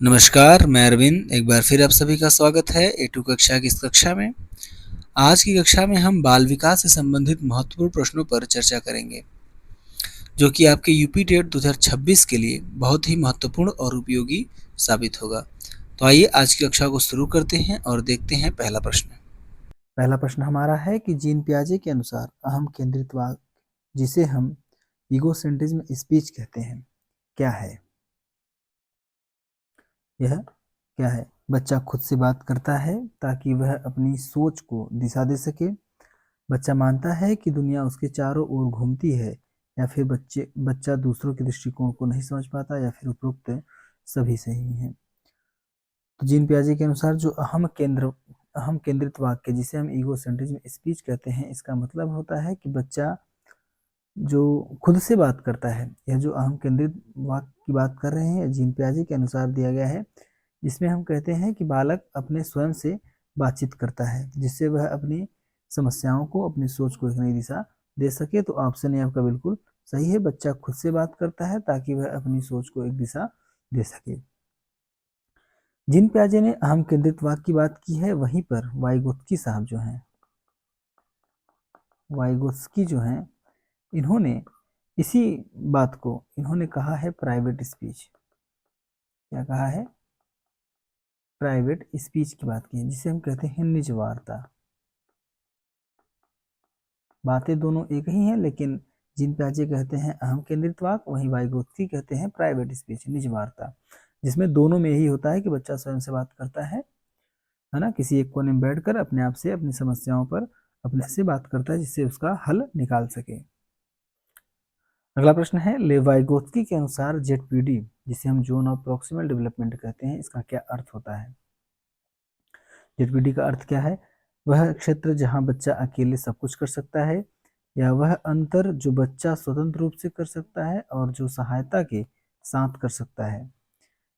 नमस्कार, मैं अरविंद। एक बार फिर आप सभी का स्वागत है A2 कक्षा की इस कक्षा में। आज की कक्षा में हम बाल विकास से संबंधित महत्वपूर्ण प्रश्नों पर चर्चा करेंगे, जो कि आपके यूपी टेट 2026 के लिए बहुत ही महत्वपूर्ण और उपयोगी साबित होगा। तो आइए आज की कक्षा को शुरू करते हैं और देखते हैं पहला प्रश्न। पहला प्रश्न हमारा है कि जीन पियाजे के अनुसार अहम केंद्रितवाद, जिसे हम ईगोसेंट्रिज्म स्पीच कहते हैं, क्या है? यह क्या है? बच्चा खुद से बात करता है ताकि वह अपनी सोच को दिशा दे सके। बच्चा मानता है कि दुनिया उसके चारों ओर घूमती है, या फिर बच्चा दूसरों के दृष्टिकोण को नहीं समझ पाता, या फिर उपरोक्त सभी सही हैं। तो जीन पियाजे के अनुसार जो अहम केंद्रित वाक्य, जिसे हम ईगोसेंट्रिज्म स्पीच कहते हैं, इसका मतलब होता है कि बच्चा जो खुद से बात करता है, यह जो अहम केंद्रित वाक्य की बात कर रहे हैं, जीन पियाजे के अनुसार दिया गया है, जिसमें हम कहते हैं कि बालक अपने स्वयं से बातचीत करता है, जिससे वह अपनी समस्याओं को, अपनी सोच को एक नई दिशा दे सके। तो ऑप्शन ए आपका बिल्कुल सही है। बच्चा खुद से बात करता है ताकि वह अपनी सोच को एक दिशा दे सके। जिन पियाजे ने अहम केंद्रित वाक्य की बात की है, वहीं पर वाइगोत्स्की साहब जो हैं, वाइगोत्स्की जो हैं, इन्होंने इसी बात को इन्होंने कहा है प्राइवेट स्पीच। क्या कहा है? प्राइवेट स्पीच की बात की है, जिसे हम कहते हैं निज वार्ता। बातें दोनों एक ही हैं, लेकिन जिन पियाजे कहते हैं अहम केंद्रित वाक्य, वहीं वाइगोत्स्की कहते हैं प्राइवेट स्पीच, निज वार्ता, जिसमें दोनों में यही होता है कि बच्चा स्वयं से बात करता है ना, किसी एक कोने में बैठकर अपने आप से अपनी समस्याओं पर अपने से बात करता है, जिससे उसका हल निकाल सके। अगला प्रश्न है, लेवाइगोत्स्की के अनुसार जेडपीडी, जिसे हम जोन ऑफ प्रॉक्सिमल डेवलपमेंट कहते हैं, इसका क्या अर्थ होता है? जेडपीडी का अर्थ क्या है? वह क्षेत्र जहां बच्चा अकेले सब कुछ कर सकता है, या वह अंतर जो बच्चा स्वतंत्र रूप से कर सकता है और जो सहायता के साथ कर सकता है,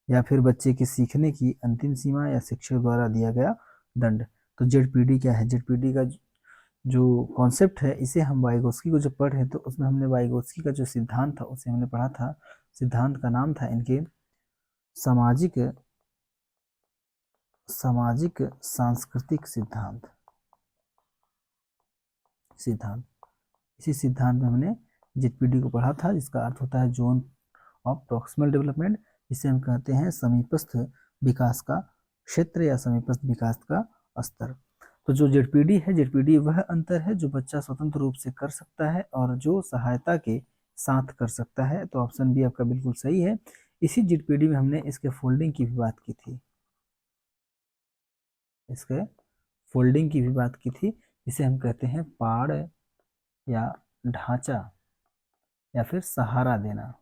या फिर बच्चे के सीखने की अंतिम सीमा, या शिक्षक द्वारा दिया गया दंड। तो जेडपीडी क्या है? जेडपीडी का जो कॉन्सेप्ट है, इसे हम वाइगोत्स्की को जब पढ़ रहे थे, उसमें हमने वाइगोत्स्की का जो सिद्धांत था उसे हमने पढ़ा था। सिद्धांत का नाम था इनके सामाजिक सामाजिक सांस्कृतिक सिद्धांत। इसी सिद्धांत में हमने जेडपीडी को पढ़ा था, जिसका अर्थ होता है जोन ऑफ प्रॉक्सिमल डेवलपमेंट, जिसे हम कहते हैं समीपस्थ विकास का क्षेत्र या समीपस्थ विकास का स्तर। तो जो जेडपीडी है, जेडपीडी वह अंतर है जो बच्चा स्वतंत्र रूप से कर सकता है और जो सहायता के साथ कर सकता है। तो ऑप्शन बी आपका बिल्कुल सही है। इसी जेडपीडी में हमने इसके फोल्डिंग की भी बात की थी, इसके फोल्डिंग की भी बात की थी, जिसे हम कहते हैं पाड़ या ढांचा, या फिर सहारा देना।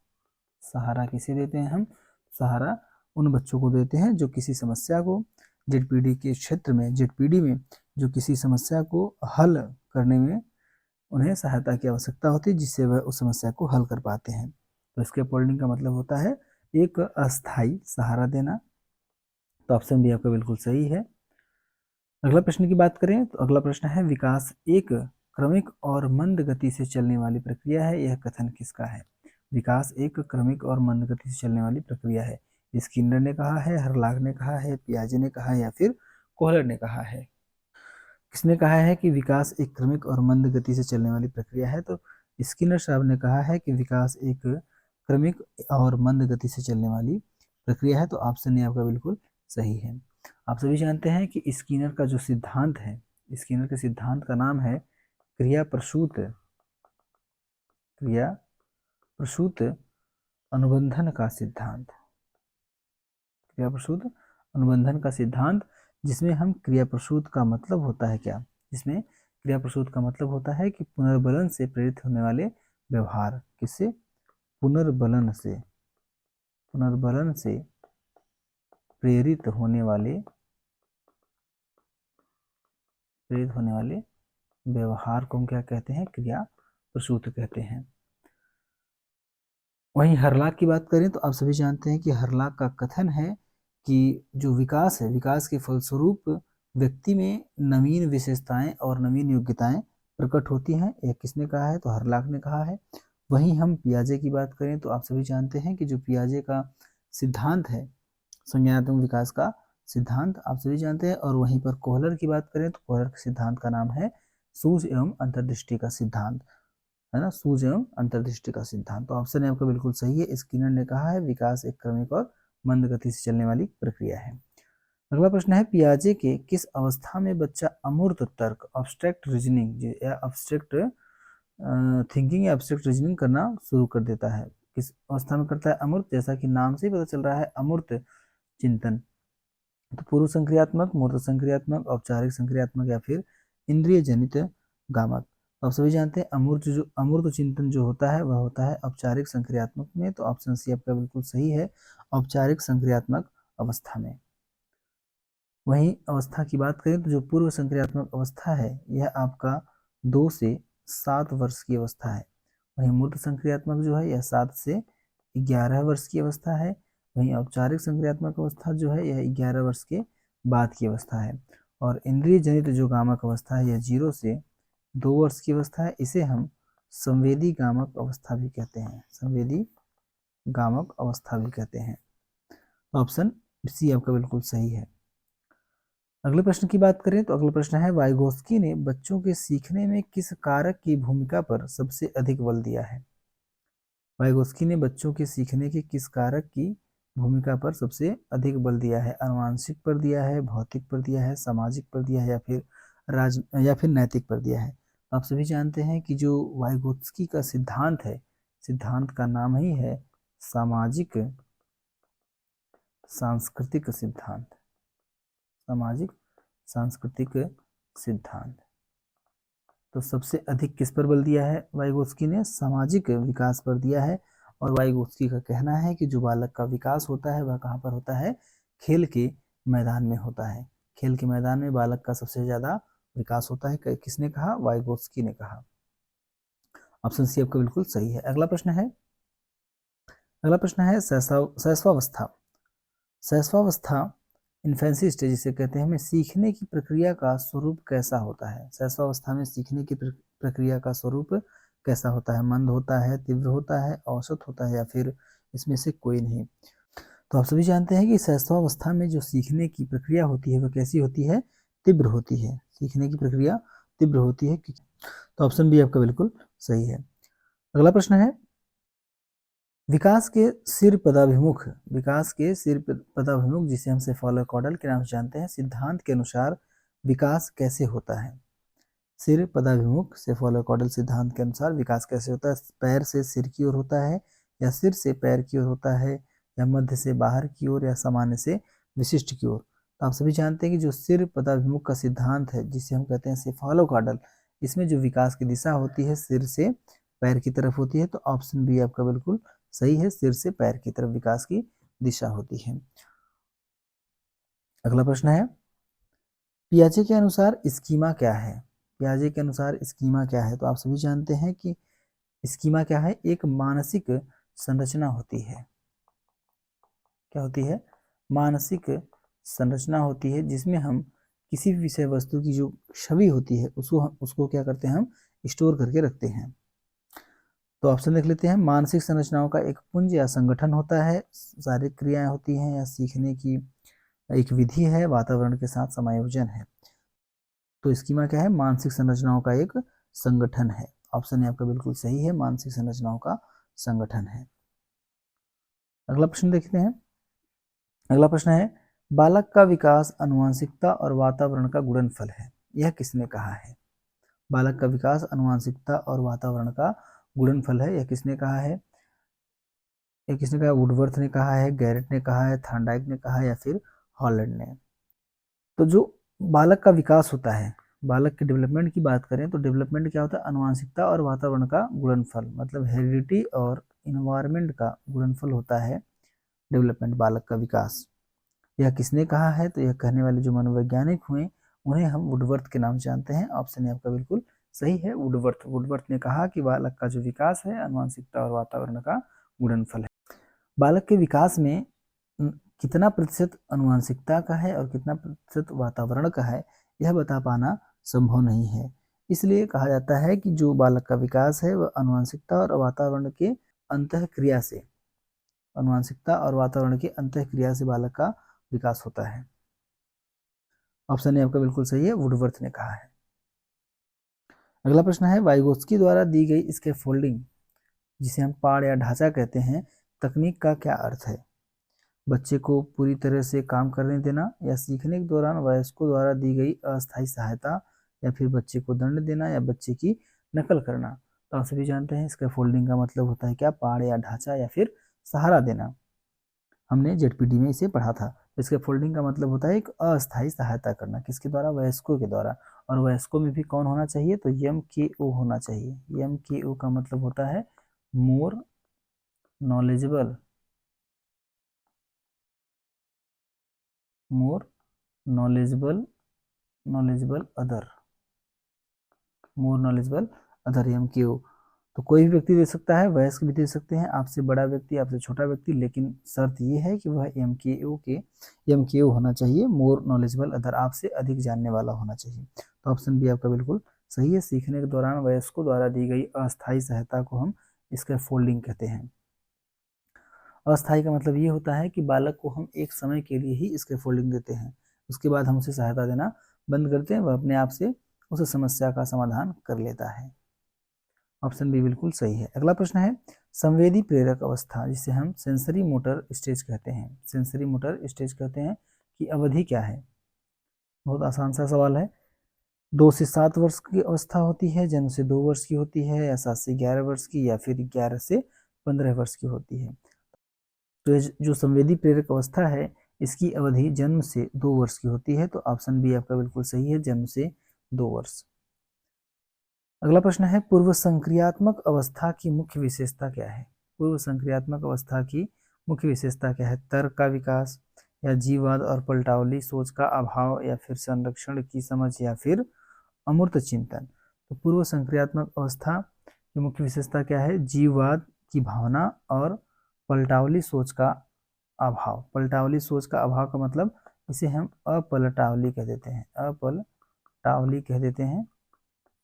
सहारा किसे देते हैं हम? सहारा उन बच्चों को देते हैं जो किसी समस्या को जेडपीडी के क्षेत्र में, जेडपीडी में जो किसी समस्या को हल करने में उन्हें सहायता की आवश्यकता होती है, जिससे वह उस समस्या को हल कर पाते हैं। तो इसके फोल्डिंग का मतलब होता है एक अस्थाई सहारा देना। तो ऑप्शन बी आपका बिल्कुल सही है। अगला प्रश्न की बात करें तो अगला प्रश्न है, विकास एक क्रमिक और मंद गति से चलने वाली प्रक्रिया है, यह कथन किसका है? विकास एक क्रमिक और मंद गति से चलने वाली प्रक्रिया है। स्किनर ने कहा है, हर्लाग ने कहा है, पियाजे ने कहा है, या फिर कोहलर ने कहा है? किसने कहा है कि विकास एक क्रमिक और मंद गति से चलने वाली प्रक्रिया है? तो स्किनर साहब ने कहा है कि विकास एक क्रमिक और मंद गति से चलने वाली प्रक्रिया है। तो ऑप्शन ए आपका बिल्कुल सही है। आप सभी जानते हैं कि स्किनर का जो सिद्धांत है, स्किनर के सिद्धांत का नाम है क्रिया प्रसूत अनुबंधन का सिद्धांत। क्रिया प्रसूत अनुबंधन का सिद्धांत, जिसमें हम क्रिया प्रसूत का मतलब होता है क्या? जिसमें क्रिया प्रसूत का मतलब होता है कि पुनर्बलन से प्रेरित होने वाले व्यवहार। किससे? पुनर्बलन से प्रेरित होने वाले व्यवहार को हम क्या कहते हैं? क्रिया प्रसूत कहते हैं। वहीं हर्लाक की बात करें तो आप सभी जानते हैं कि हर्लाक का कथन है कि जो विकास है, विकास के फलस्वरूप व्यक्ति में नवीन विशेषताएं और नवीन योग्यताएं प्रकट होती हैं। यह किसने कहा है? तो हर्लाक ने कहा है। वहीं हम पियाजे की बात करें तो आप सभी जानते हैं कि जो पियाजे का सिद्धांत है, संज्ञानात्मक विकास का सिद्धांत आप सभी जानते हैं। और वहीं पर कोहलर की बात करें तो कोहलर के सिद्धांत का नाम है सूझ एवं अंतर्दृष्टि का सिद्धांत, है ना, सूझ एवं अंतर्दृष्टि का सिद्धांत। तो ऑप्शन आपका बिल्कुल सही है। स्किनर ने कहा है विकास एक क्रमिक और मंद गति से चलने वाली प्रक्रिया है। अगला प्रश्न है पियाजे के किस अवस्था में बच्चा अमूर्त तर्क, अब्स्ट्रैक्ट रीजनिंग या अब्स्ट्रैक्ट थिंकिंग या अब्स्ट्रैक्ट रीजनिंग करना शुरू कर देता है? किस अवस्था में करता है अमूर्त? जैसा कि नाम से ही पता चल रहा है अमूर्त चिंतन। तो पूर्व संक्रियात्मक, मूर्त संक्रियात्मक, औपचारिक संक्रियात्मक या फिर इंद्रिय जनित गामक। तो आप सभी जानते हैं अमूर्त चिंतन जो होता है वह होता है औपचारिक संक्रियात्मक में। तो ऑप्शन सी आपका बिल्कुल सही है, औपचारिक संक्रियात्मक अवस्था में। वहीं अवस्था की बात करें तो जो पूर्व संक्रियात्मक अवस्था है यह आपका 2 से 7 वर्ष की अवस्था है। वहीं मूर्त संक्रियात्मक जो है यह 7 से 11 वर्ष की अवस्था है। वहीं औपचारिक संक्रियात्मक अवस्था जो है यह 11 वर्ष के बाद की अवस्था है। और इंद्रिय जनित जो गामक अवस्था है यह 0 से 2 वर्ष की अवस्था है। इसे हम संवेदी गामक अवस्था भी कहते हैं, संवेदी गामक अवस्था भी कहते हैं। ऑप्शन सी आपका बिल्कुल सही है। अगले प्रश्न की बात करें तो अगला प्रश्न है वाइगोस्की ने बच्चों के सीखने में किस कारक की भूमिका पर सबसे अधिक बल दिया है? वाइगोस्की ने बच्चों के सीखने के किस कारक की भूमिका पर सबसे अधिक बल दिया है? आनुवांशिक पर दिया है, भौतिक पर दिया है, सामाजिक पर दिया है या फिर नैतिक पर दिया है? आप सभी जानते हैं कि जो वाइगोस्की का सिद्धांत है, सिद्धांत का नाम ही है सामाजिक सांस्कृतिक सिद्धांत, सामाजिक सांस्कृतिक सिद्धांत। तो सबसे अधिक किस पर बल दिया है वाइगोस्की ने? सामाजिक विकास पर दिया है। और वाइगोस्की का कहना है कि जो बालक का विकास होता है वह कहाँ पर होता है? खेल के मैदान में होता है। खेल के मैदान में बालक का सबसे ज्यादा विकास होता है। किसने कहा? वाइगोस्की ने कहा। ऑप्शन सी आपका बिल्कुल सही है। अगला प्रश्न है शैशवावस्था। शैशवावस्था इन्फेंसी स्टेज जिसे कहते हैं, हमें सीखने की प्रक्रिया का स्वरूप कैसा होता है? शैशवावस्था में सीखने की प्रक्रिया का स्वरूप कैसा होता है? मंद होता है, तीव्र होता है, औसत होता है या फिर इसमें से कोई नहीं? तो आप सभी जानते हैं कि शैशवावस्था में जो सीखने की प्रक्रिया होती है वह कैसी होती है? तीव्र होती है। सीखने की प्रक्रिया तीव्र होती है। तो ऑप्शन बी आपका बिल्कुल सही है। अगला प्रश्न है विकास के सिर पदाभिमुख, विकास के सिर पदाभिमुख जिसे हम सेफालोकॉर्डल के नाम से जानते हैं, सिद्धांत के अनुसार विकास कैसे होता है? सिर पदाभिमुख सेफालोकॉर्डल सिद्धांत के अनुसार विकास कैसे होता है? पैर से सिर की ओर होता है, या सिर से पैर की ओर होता है, या मध्य से बाहर की ओर, या सामान्य से विशिष्ट की ओर? तो आप सभी जानते हैं कि जो सिर पदाभिमुख का सिद्धांत है जिसे हम कहते हैं सेफालोकॉर्डल, इसमें जो विकास की दिशा होती है सिर से पैर की तरफ होती है। तो ऑप्शन बी आपका बिल्कुल सही है, सिर से पैर की तरफ विकास की दिशा होती है। अगला प्रश्न है पियाजे के अनुसार स्कीमा क्या है? पियाजे के अनुसार स्कीमा क्या है? तो आप सभी जानते हैं कि स्कीमा क्या है? एक मानसिक संरचना होती है। क्या होती है? मानसिक संरचना होती है जिसमें हम किसी भी विषय वस्तु की जो छवि होती है उसको क्या करते हैं? हम स्टोर करके रखते हैं। तो ऑप्शन देख लेते हैं। मानसिक संरचनाओं का एक पुंज या संगठन होता है, शारीरिक क्रियाएं होती हैं, या सीखने की एक विधि है, वातावरण के साथ समायोजन है। तो स्कीमा क्या है? मानसिक संरचनाओं का एक संगठन है। ऑप्शन ए आपका बिल्कुल सही है, मानसिक संरचनाओं का संगठन है। अगला प्रश्न देखते हैं। अगला प्रश्न है बालक का विकास आनुवंशिकता और वातावरण का गुणनफल है, यह किसने कहा है? बालक का विकास आनुवंशिकता और वातावरण का गुणनफल है, यह किसने कहा है? यह किसने कहा? वुडवर्थ ने कहा है, गैरेट ने कहा है, थॉर्नडाइक ने कहा है, या फिर हॉलैंड ने? तो जो बालक का विकास होता है, बालक के डेवलपमेंट की बात करें तो डेवलपमेंट क्या होता है? आनुवंशिकता और वातावरण का गुणनफल, मतलब हेरिडिटी और इन्वायरमेंट का गुणनफल होता है डेवलपमेंट, बालक का विकास। यह किसने कहा है? तो यह कहने वाले जो मनोवैज्ञानिक हुए उन्हें हम वुडवर्थ के नाम से जानते हैं। ऑप्शन आपका बिल्कुल सही है, वुडवर्थ। वुडवर्थ ने कहा कि बालक का जो विकास है आनुवंशिकता और वातावरण का गुणनफल है। बालक के विकास में कितना प्रतिशत आनुवंशिकता का है और कितना प्रतिशत वातावरण का है यह बता पाना संभव नहीं है। इसलिए कहा जाता है कि जो बालक का विकास है वह आनुवंशिकता और वातावरण के अंतःक्रिया से अनुवांशिकता और वातावरण की अंतःक्रिया से बालक का विकास होता है। ऑप्शन ए आपका बिल्कुल सही है, वुडवर्थ ने कहा है। अगला प्रश्न है, वाइगोत्स्की द्वारा दी गई स्कैफोल्डिंग, जिसे हम पाड़ या ढांचा कहते हैं, तकनीक का क्या अर्थ है? बच्चे को पूरी तरह से काम करने देना, या सीखने के दौरान वयस्कों द्वारा दी गई अस्थायी सहायता, या फिर बच्चे को दंड देना या बच्चे की नकल करना। तो आप सभी जानते हैं स्कैफोल्डिंग का मतलब होता है क्या? पाड़ या ढांचा या फिर सहारा देना। हमने जेडपीडी में इसे पढ़ा था। स्कैफोल्डिंग का मतलब होता है एक अस्थायी सहायता करना, किसके द्वारा? वयस्कों के द्वारा। और वयस्कों में भी कौन होना चाहिए? तो यम के ओ होना चाहिए। यम के ओ का मतलब होता है more knowledgeable, more knowledgeable, knowledgeable other, more knowledgeable other, M K O. तो कोई भी व्यक्ति दे सकता है, वयस्क भी दे सकते हैं, आपसे बड़ा व्यक्ति, आपसे छोटा व्यक्ति, लेकिन शर्त ये है कि वह एम के ओ होना चाहिए, मोर नॉलेजेबल अदर, आपसे अधिक जानने वाला होना चाहिए। तो ऑप्शन बी आपका बिल्कुल सही है। सीखने के दौरान वयस्कों द्वारा दी गई अस्थायी सहायता को हम स्कैफोल्डिंग कहते हैं। अस्थायी का मतलब ये होता है कि बालक को हम एक समय के लिए ही स्कैफोल्डिंग देते हैं, उसके बाद हम उसे सहायता देना बंद करते हैं, वह अपने आप से उस समस्या का समाधान कर लेता है। ऑप्शन बी बिल्कुल सही है। अगला प्रश्न है, संवेदी प्रेरक अवस्था, जिसे हम सेंसरी मोटर स्टेज कहते हैं, सेंसरी मोटर स्टेज कहते हैं, की अवधि क्या है? बहुत आसान सा सवाल है। 2 से 7 वर्ष की अवस्था होती है, जन्म से 2 वर्ष की होती है, या 7 से 11 वर्ष की, या फिर 11 से 15 वर्ष की होती है। तो जो संवेदी प्रेरक अवस्था है, इसकी अवधि जन्म से 2 वर्ष की होती है। तो ऑप्शन बी आपका बिल्कुल सही है, जन्म से 2 वर्ष। अगला प्रश्न है, पूर्व संक्रियात्मक अवस्था की मुख्य विशेषता क्या है? पूर्व संक्रियात्मक अवस्था की मुख्य विशेषता क्या है? तर्क का विकास, या जीववाद और पलटावली सोच का अभाव, या फिर संरक्षण की समझ, या फिर अमूर्त चिंतन। तो पूर्व संक्रियात्मक अवस्था की मुख्य विशेषता क्या है? जीववाद की भावना और पलटावली सोच का अभाव। पलटावली सोच का अभाव का मतलब इसे हम अपलटावली कह देते हैं, अपलटावली कह देते हैं,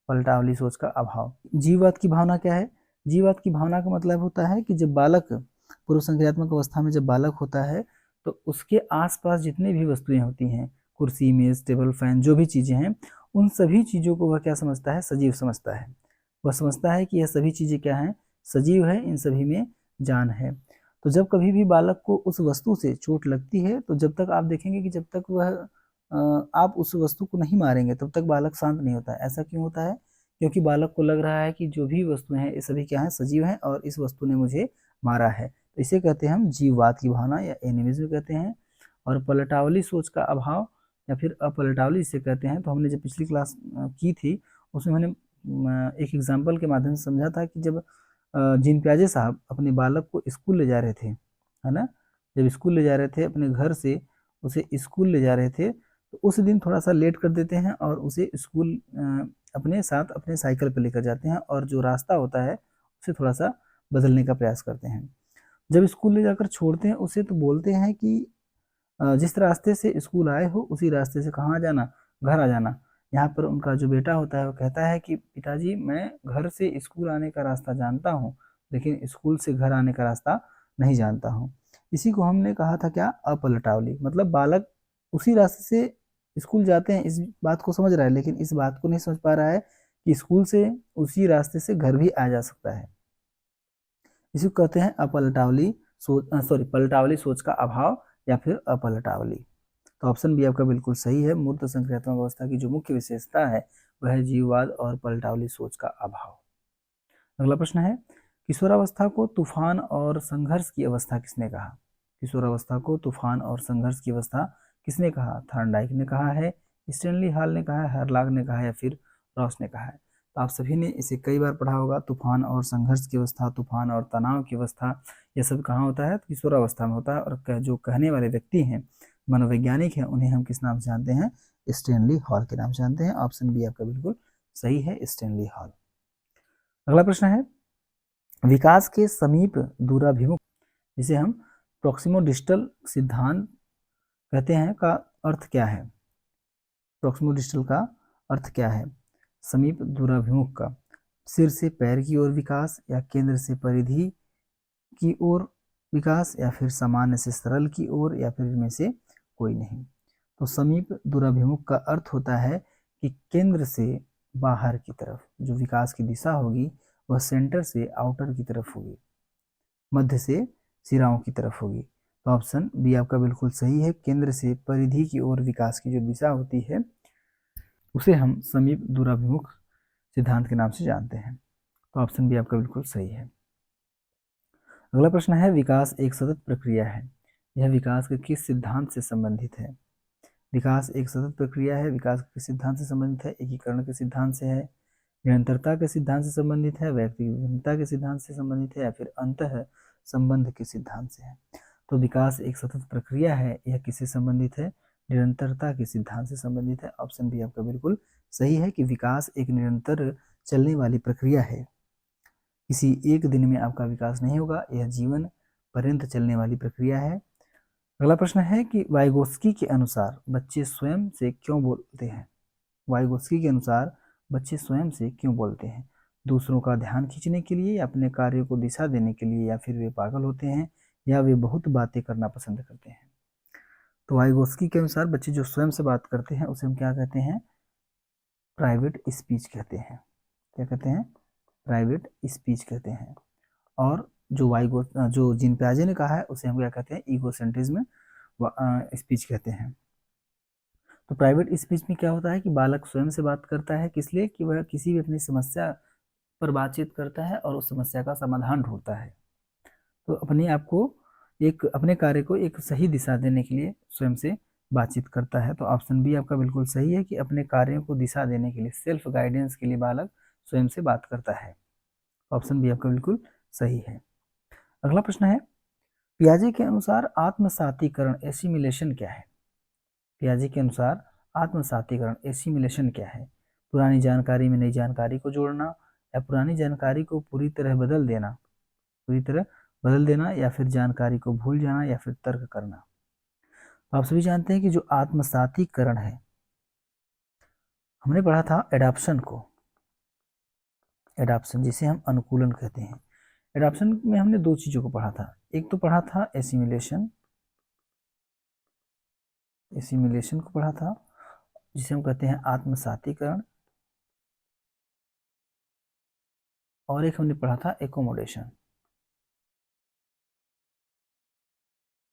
पलटावली सोच का अभाव। जीववाद की भावना क्या है? जीववाद की भावना का मतलब होता है कि जब बालक पूर्व संक्रियात्मक अवस्था में जब बालक होता है, तो उसके आसपास जितनी भी वस्तुएं होती हैं, कुर्सी, मेज, टेबल, फैन, जो भी चीजें हैं, उन सभी चीजों को वह क्या समझता है? सजीव समझता है। वह समझता है कि यह सभी चीजें क्या हैं? सजीव है, इन सभी में जान है। तो जब कभी भी बालक को उस वस्तु से चोट लगती है, तो जब तक आप देखेंगे कि जब तक वह आप उस वस्तु को नहीं मारेंगे, तब तक बालक शांत नहीं होता है। ऐसा क्यों होता है? क्योंकि बालक को लग रहा है कि जो भी वस्तुएं हैं, ये सभी क्या हैं? सजीव हैं, और इस वस्तु ने मुझे मारा है। तो इसे कहते हैं हम जीववाद की भावना, या एनिमिज्म कहते हैं। और पलटावली सोच का अभाव या फिर अपलटावली इसे कहते हैं। तो हमने जब पिछली क्लास की थी, उसमें मैंने एक एग्जाम्पल के माध्यम से समझा था कि जब जीन प्याजे साहब अपने बालक को स्कूल ले जा रहे थे, है ना, जब स्कूल ले जा रहे थे अपने घर से, उसे स्कूल ले जा रहे थे, तो उस दिन थोड़ा सा लेट कर देते हैं और उसे स्कूल अपने साथ अपने साइकिल पर लेकर जाते हैं, और जो रास्ता होता है उसे थोड़ा सा बदलने का प्रयास करते हैं। जब स्कूल ले जाकर छोड़ते हैं उसे, तो बोलते हैं कि जिस रास्ते से स्कूल आए हो उसी रास्ते से कहाँ जाना? घर आ जाना। यहाँ पर उनका जो बेटा होता है वो कहता है कि पिताजी, मैं घर से स्कूल आने का रास्ता जानता हूँ, लेकिन स्कूल से घर आने का रास्ता नहीं जानता हूँ। इसी को हमने कहा था क्या? अपलटावली। मतलब बालक उसी रास्ते से स्कूल जाते हैं, इस बात को समझ रहा है, लेकिन इस बात को नहीं समझ पा रहा है कि स्कूल से उसी रास्ते से घर भी आ जा सकता है। इसी को कहते हैं अपलटावली सोच, सॉरी, पलटावली सोच का अभाव या फिर अपलटावली। तो ऑप्शन बी आपका बिल्कुल सही है। मूर्त संक्रियात्मक अवस्था की जो मुख्य विशेषता है वह है जीववाद और पलटावली सोच का अभाव। अगला प्रश्न है, किशोरावस्था को तूफान और संघर्ष की अवस्था किसने कहा? किशोरावस्था को तूफान और संघर्ष की अवस्था किसने कहा? थॉर्नडाइक ने कहा है, स्टैनली हॉल ने कहा है, हर्लाग ने कहा है, या फिर रॉस ने कहा है? तो आप सभी ने इसे कई बार पढ़ा होगा। तूफान और संघर्ष की अवस्था, तूफान और तनाव की अवस्था, यह सब कहाँ होता है? किशोरावस्था में होता है। और जो कहने वाले व्यक्ति हैं, मनोवैज्ञानिक हैं, उन्हें हम किस नाम से जानते हैं? स्टैनली हॉल के नाम से जानते हैं। ऑप्शन बी आपका बिल्कुल सही है, स्टैनली हॉल। अगला प्रश्न है, विकास के समीप दूराभिमुख, जिसे हम प्रोक्सिमोडिस्टल सिद्धांत कहते हैं, का अर्थ क्या है? प्रोक्सिमोडिस्टल का अर्थ क्या है? समीप दूराभिमुख का। सिर से पैर की ओर विकास, या केंद्र से परिधि की ओर विकास या फिर सामान्य से सरल की ओर या फिर इनमें से कोई नहीं। तो समीप दूराभिमुख का अर्थ होता है कि केंद्र से बाहर की तरफ जो विकास की दिशा होगी वह सेंटर से आउटर की तरफ होगी, मध्य से सिराओं की तरफ होगी। तो ऑप्शन बी आपका बिल्कुल सही है। केंद्र से परिधि की ओर विकास की जो दिशा होती है उसे हम समीप दूराभिमुख सिद्धांत के नाम से जानते हैं। तो ऑप्शन बी आपका बिल्कुल सही है। अगला प्रश्न है, विकास एक सतत प्रक्रिया है, यह विकास के किस सिद्धांत से संबंधित है? विकास एक सतत प्रक्रिया है, विकास के सिद्धांत से संबंधित है, एकीकरण के सिद्धांत से है, निरंतरता के सिद्धांत से संबंधित है, व्यक्तिगत भिन्नता के सिद्धांत से संबंधित है, या फिर अंतः संबंध के सिद्धांत से है? तो विकास एक सतत प्रक्रिया है, यह किससे संबंधित है? निरंतरता के सिद्धांत से संबंधित है। ऑप्शन बी आपका बिल्कुल सही है कि विकास एक निरंतर चलने वाली प्रक्रिया है। किसी एक दिन में आपका विकास नहीं होगा, यह जीवन पर्यंत चलने वाली प्रक्रिया है। अगला प्रश्न है कि वाइगोत्स्की के अनुसार बच्चे स्वयं से क्यों बोलते हैं? वाइगोत्स्की के अनुसार बच्चे स्वयं से क्यों बोलते हैं? दूसरों का ध्यान खींचने के लिए, या अपने कार्य को दिशा देने के लिए, या फिर वे पागल होते हैं, या वे बहुत बातें करना पसंद करते हैं? तो वाइगोत्स्की के अनुसार बच्चे जो स्वयं से बात करते हैं उसे हम क्या कहते हैं? प्राइवेट स्पीच कहते हैं। क्या कहते हैं? प्राइवेट स्पीच कहते हैं। और जो जीन पियाजे ने कहा है उसे हम क्या कहते हैं? ईगोसेंट्रिज्म स्पीच कहते हैं। तो प्राइवेट स्पीच में क्या होता है कि बालक स्वयं से बात करता है, किस लिए? कि वह किसी भी अपनी समस्या पर बातचीत करता है और उस समस्या का समाधान ढूंढता है। तो अपने कार्य को एक सही दिशा देने के लिए स्वयं से बातचीत करता है। तो ऑप्शन बी आपका बिल्कुल सही है कि अपने कार्यों को दिशा देने के लिए, सेल्फ गाइडेंस के लिए बालक स्वयं से बात करता है। ऑप्शन बी आपका बिल्कुल सही है। अगला प्रश्न है, पियाजे के अनुसार आत्मसातीकरण एसिमिलेशन क्या है? पियाजे के अनुसार आत्मसातीकरण एसिमिलेशन क्या है? पुरानी जानकारी में नई जानकारी को जोड़ना, या पुरानी जानकारी को पूरी तरह बदल देना, या फिर जानकारी को भूल जाना, या फिर तर्क करना? तो आप सभी जानते हैं कि जो आत्मसातीकरण है, हमने पढ़ा था एडाप्शन को, एडाप्शन जिसे हम अनुकूलन कहते हैं। एडाप्शन में हमने दो चीजों को पढ़ा था, एक तो पढ़ा था एसिमिलेशन को पढ़ा था जिसे हम कहते हैं आत्मसातीकरण, और एक हमने पढ़ा था एकोमोडेशन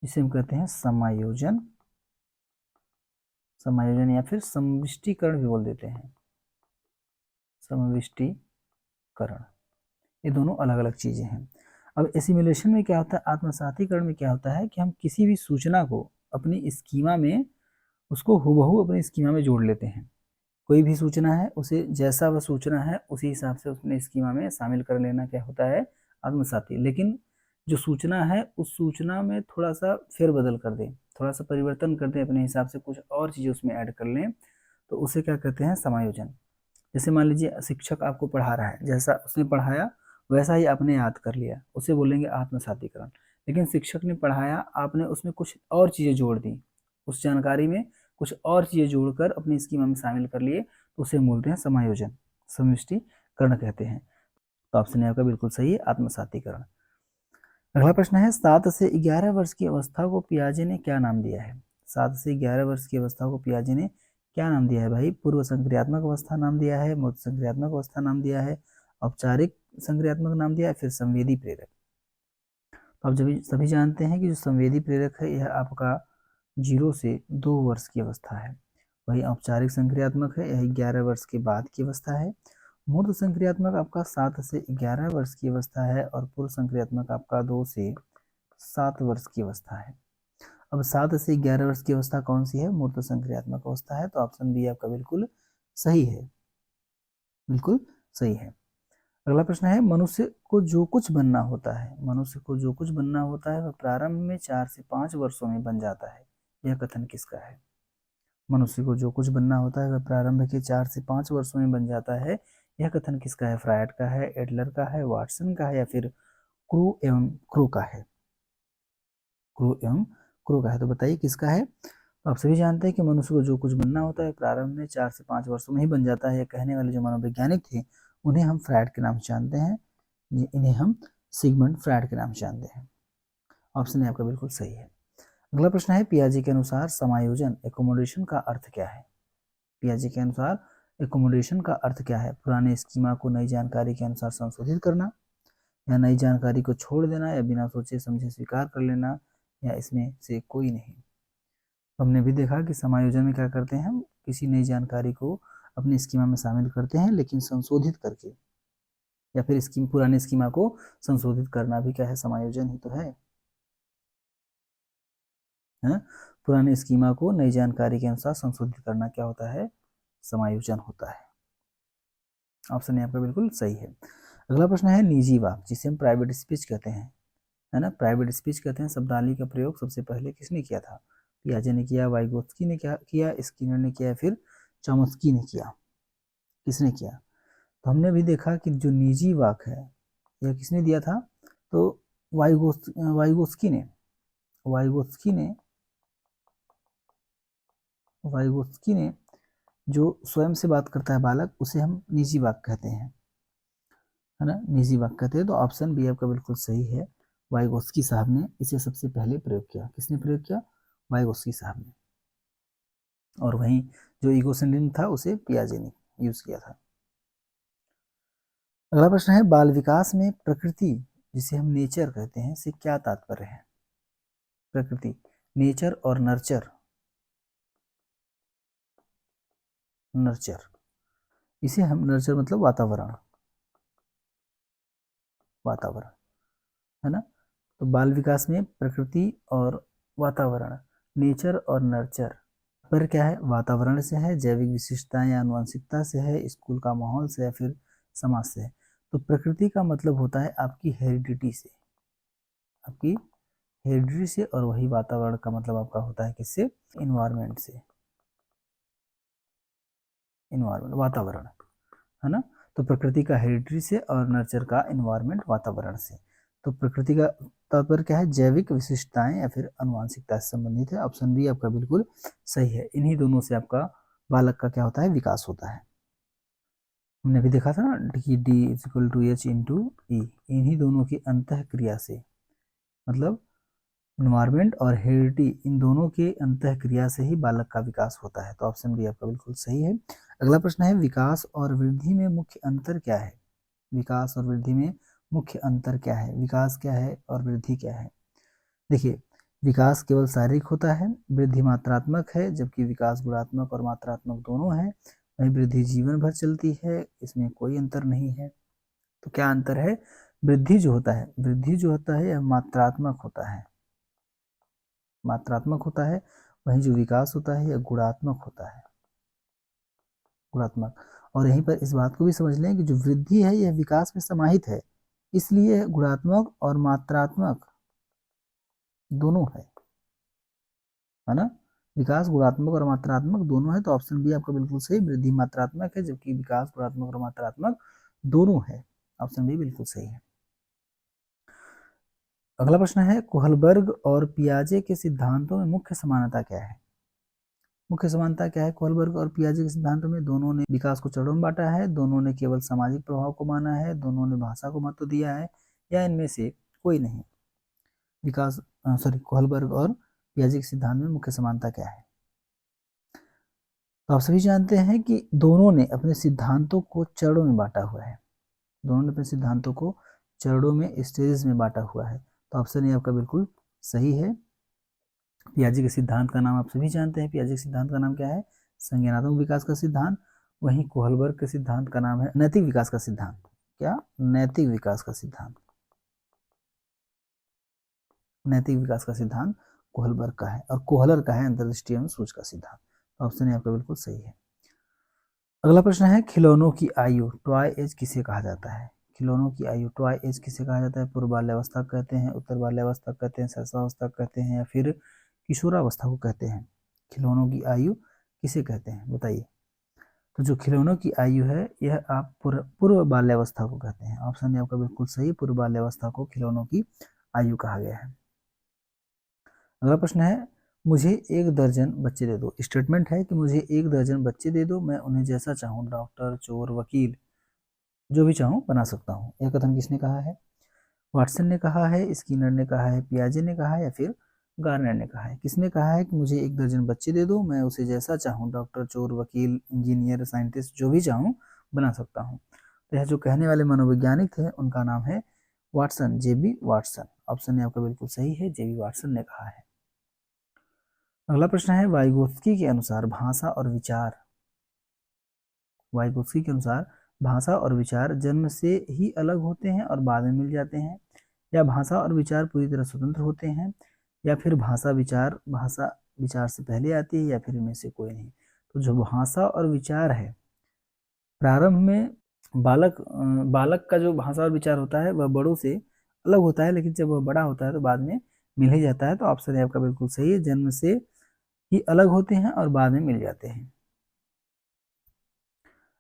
जिसे हम कहते हैं समायोजन या फिर समविष्टीकरण भी बोल देते हैं। समविष्टीकरण, ये दोनों अलग अलग चीजें हैं। अब एसिमिलेशन में क्या होता है, आत्मसातीकरण में क्या होता है कि हम किसी भी सूचना को अपनी स्कीमा में, उसको हूबहू अपनी स्कीमा में जोड़ लेते हैं। कोई भी सूचना है उसे जैसा वह सूचना है उसी हिसाब से उसने स्कीमा में शामिल कर लेना क्या होता है? आत्मसाती। लेकिन जो सूचना है उस सूचना में थोड़ा सा फेरबदल कर दें, थोड़ा सा परिवर्तन कर दें, अपने हिसाब से कुछ और चीज़ें उसमें ऐड कर लें, तो उसे क्या कहते हैं? समायोजन। जैसे मान लीजिए शिक्षक आपको पढ़ा रहा है, जैसा उसने पढ़ाया वैसा ही आपने याद कर लिया, उसे बोलेंगे आत्मसातीकरण। लेकिन शिक्षक ने पढ़ाया, आपने उसमें कुछ और चीज़ें जोड़ दी, उस जानकारी में कुछ और चीज़ें जोड़कर अपनी स्कीमा में शामिल कर लिए, तो उसे बोलते हैं समायोजन, समष्टिकरण कहते हैं। तो ऑप्शन आपका बिल्कुल सही है, आत्मसातीकरण। अगला प्रश्न है, 7 से 11 वर्ष की अवस्था को पियाजे ने क्या नाम दिया है? 7 से 11 वर्ष की अवस्था को पियाजे ने क्या नाम दिया है भाई? पूर्व संक्रियात्मक अवस्था नाम दिया है, मूर्त संक्रियात्मक अवस्था नाम दिया है, औपचारिक संक्रियात्मक नाम दिया है, फिर संवेदी प्रेरक? तो आप सभी जानते हैं कि जो संवेदी प्रेरक है यह आपका 0 से 2 वर्ष की अवस्था है। वही औपचारिक संक्रियात्मक है, यह 11 वर्ष के बाद की अवस्था है। मूर्त संक्रियात्मक आपका 7 से 11 वर्ष की अवस्था है, और पूर्व संक्रियात्मक आपका 2 से 7 वर्ष की अवस्था है। अब 7 से 11 वर्ष की अवस्था कौन सी है? मूर्त संक्रियात्मक अवस्था है। तो ऑप्शन बी आपका बिल्कुल सही है, बिल्कुल सही है। अगला प्रश्न है, मनुष्य को जो कुछ बनना होता है, मनुष्य को जो कुछ बनना होता है वह प्रारंभ में 4 से 5 वर्षों में बन जाता है, यह कथन किसका है? मनुष्य को जो कुछ बनना होता है वह प्रारंभ के 4 से 5 वर्षों में बन जाता है, यह कथन किसका है? फ्रायड का है, एडलर का है, वाटसन का है, या फिर क्रू एवं क्रू का है? क्रू एवं क्रू का है। तो बताइए किसका है? तो आप सभी जानते हैं कि मनुष्य को जो कुछ बनना होता है प्रारंभ में 4 से 5 वर्षों में ही बन जाता है। यह कहने वाले जो मनोवैज्ञानिक थे उन्हें हम फ्रायड के नाम से जानते हैं, इन्हें हम सिगमंड फ्रायड के नाम से जानते हैं। ऑप्शन ए आपका बिल्कुल सही है। अगला प्रश्न है पियाजे के अनुसार समायोजन एकोमोडेशन का अर्थ क्या है? पियाजे के अनुसार एकोमोडेशन का अर्थ क्या है? पुराने स्कीमा को नई जानकारी के अनुसार संशोधित करना, या नई जानकारी को छोड़ देना, या बिना सोचे समझे स्वीकार कर लेना, या इसमें से कोई नहीं। हमने भी देखा कि समायोजन में क्या करते हैं, हम किसी नई जानकारी को अपने स्कीमा में शामिल करते हैं, लेकिन संशोधित करके, या फिर पुराने स्कीमा को संशोधित करना भी क्या है, समायोजन ही तो है। पुराने स्कीमा को नई जानकारी के अनुसार संशोधित करना क्या होता है? समायोजन होता है। ऑप्शन ए आपका बिल्कुल सही है। अगला प्रश्न है निजी वाक्य, जिसे हम प्राइवेट स्पीच कहते हैं, है ना, प्राइवेट स्पीच कहते हैं, शब्दावली का प्रयोग सबसे पहले किसने किया था? पियाजे ने किया, वाइगोत्स्की ने किया, स्किनर ने किया, फिर चॉम्स्की ने किया। किसने किया? तो हमने भी देखा कि जो निजी वाक्य है यह किसने दिया था? तो वाइगोत्स्की ने वाइगोत्स्की ने जो स्वयं से बात करता है बालक, उसे हम निजी वाक्य कहते हैं, है ना, निजी वाक्य कहते हैं। तो ऑप्शन बी आपका बिल्कुल सही है। वाइगोत्स्की साहब ने इसे सबसे पहले प्रयोग किया। किसने प्रयोग किया? वाइगोत्स्की साहब ने। और वहीं जो ईगो सेंट्रिज्म था उसे पियाजे ने यूज किया था। अगला प्रश्न है बाल विकास में प्रकृति, जिसे हम नेचर कहते हैं, से क्या तात्पर्य है? प्रकृति, नेचर और नर्चर, इसे हम नर्चर मतलब वातावरण, है ना। तो बाल विकास में प्रकृति और वातावरण, नेचर और नर्चर पर क्या है? वातावरण से है, जैविक विशिष्टता या आनुवंशिकता से है, स्कूल का माहौल से, या फिर समाज से है। तो प्रकृति का मतलब होता है आपकी हेरिडिटी से, और वही वातावरण का मतलब आपका होता है किससे? इन्वायरमेंट से, वातावरण, है ना। तो प्रकृति का हेरिडिटी से और नर्चर का इन्वायरमेंट, वातावरण से। तो प्रकृति का तात्पर्य क्या है? जैविक विशिष्टताएं या फिर आनुवंशिकता से संबंधित है। ऑप्शन बी आपका बिल्कुल सही है। इन्हीं दोनों से आपका बालक का क्या होता है? विकास होता है। हमने भी देखा था ना कि D is equal to H into E, इन्हीं दोनों की अंतः क्रिया से, मतलब इन्वायरमेंट और हेरिडिटी, इन दोनों के अंतः क्रिया से ही बालक का विकास होता है। तो ऑप्शन बी आपका बिल्कुल सही है। अगला प्रश्न है विकास और वृद्धि में मुख्य अंतर क्या है? विकास और वृद्धि में मुख्य अंतर क्या है? विकास क्या है और वृद्धि क्या है? देखिए, विकास केवल शारीरिक होता है, वृद्धि मात्रात्मक है, जबकि विकास गुणात्मक और मात्रात्मक दोनों है। वहीं वृद्धि जीवन भर चलती है, इसमें कोई अंतर नहीं है। तो क्या अंतर है? वृद्धि जो होता है यह मात्रात्मक होता है, वहीं जो विकास होता है यह गुणात्मक होता है, और यहीं पर इस बात को भी समझ लें कि जो वृद्धि है यह विकास में समाहित है, इसलिए गुणात्मक और मात्रात्मक दोनों है ना। विकास गुणात्मक और मात्रात्मक दोनों है। तो ऑप्शन बी आपका बिल्कुल सही, वृद्धि मात्रात्मक है जबकि विकास गुणात्मक और मात्रात्मक दोनों है। ऑप्शन बी बिल्कुल सही है। अगला प्रश्न है कोहलबर्ग और पियाजे के सिद्धांतों में मुख्य समानता क्या है? कोहलबर्ग और पियाजे के सिद्धांतों में दोनों ने विकास को चरणों में बांटा है, दोनों ने केवल सामाजिक प्रभाव को माना है, दोनों ने भाषा को महत्व दिया है, या इनमें से कोई नहीं। कोहलबर्ग और पियाजे के सिद्धांत में मुख्य समानता क्या है? तो आप सभी जानते हैं कि दोनों ने अपने सिद्धांतों को चरणों में बांटा हुआ है, स्टेजेस में बांटा हुआ है। तो ऑप्शन ए आपका बिल्कुल सही है। पियाजे के सिद्धांत का नाम आप सभी जानते हैं, पियाजे के सिद्धांत का नाम क्या है? संज्ञानात्मक विकास का सिद्धांत। वहीं कोहलबर्ग के सिद्धांत का नाम है नैतिक विकास का सिद्धांत। क्या? नैतिक विकास का सिद्धांत कोहलबर्ग का है, और कोहलर का है अंतर्दृष्टि एवं सोच का सिद्धांत। ऑप्शन ए आपका बिल्कुल सही है। अगला प्रश्न है खिलौनों की आयु, टॉय एज किसे कहा जाता है? पूर्व बाल्यावस्था कहते हैं, उत्तर बाल्यावस्था कहते हैं, शैशवावस्था कहते हैं, या फिर किशोरावस्था को कहते हैं? खिलौनों की आयु किसे कहते हैं, बताइए। तो जो खिलौनों की आयु है यह आप पूर्व बाल्यावस्था को कहते हैं। ऑप्शन ए आपका बिल्कुल सही, पूर्व बाल्यावस्था को खिलौनों की आयु कहा गया है। अगला प्रश्न है मुझे 1 दर्जन बच्चे दे दो। स्टेटमेंट है कि मुझे 1 दर्जन बच्चे दे दो, मैं उन्हें जैसा चाहूँ डॉक्टर, चोर, वकील, जो भी चाहूँ बना सकता हूँ। यह कथन किसने कहा है? वाटसन ने कहा है, स्किनर ने कहा है, पियाजे ने कहा है या फिर गार्नर ने कहा है? किसने कहा है कि मुझे 1 दर्जन बच्चे दे दो, मैं उसे जैसा चाहूँ डॉक्टर, चोर, वकील, इंजीनियर, साइंटिस्ट जो भी चाहूँ बना सकता हूँ। तो यह जो कहने वाले मनोवैज्ञानिक थे उनका नाम है Watson, J B Watson. Option A आपका बिल्कुल सही है, जेबी वाटसन ने कहा है। अगला प्रश्न है, वाइगोत्स्की के अनुसार भाषा और विचार, वाइगोत्स्की के अनुसार भाषा और विचार जन्म से ही अलग होते हैं और बाद में मिल जाते हैं, या भाषा और विचार पूरी तरह स्वतंत्र होते हैं, या फिर भाषा विचार से पहले आती है, या फिर इनमें से कोई नहीं? तो जो भाषा और विचार है, प्रारंभ में बालक का जो भाषा और विचार होता है वह बड़ों से अलग होता है, लेकिन जब वह बड़ा होता है तो बाद में मिल ही जाता है। तो ऑप्शन ए आपका बिल्कुल सही है, जन्म से ही अलग होते हैं और बाद में मिल जाते हैं।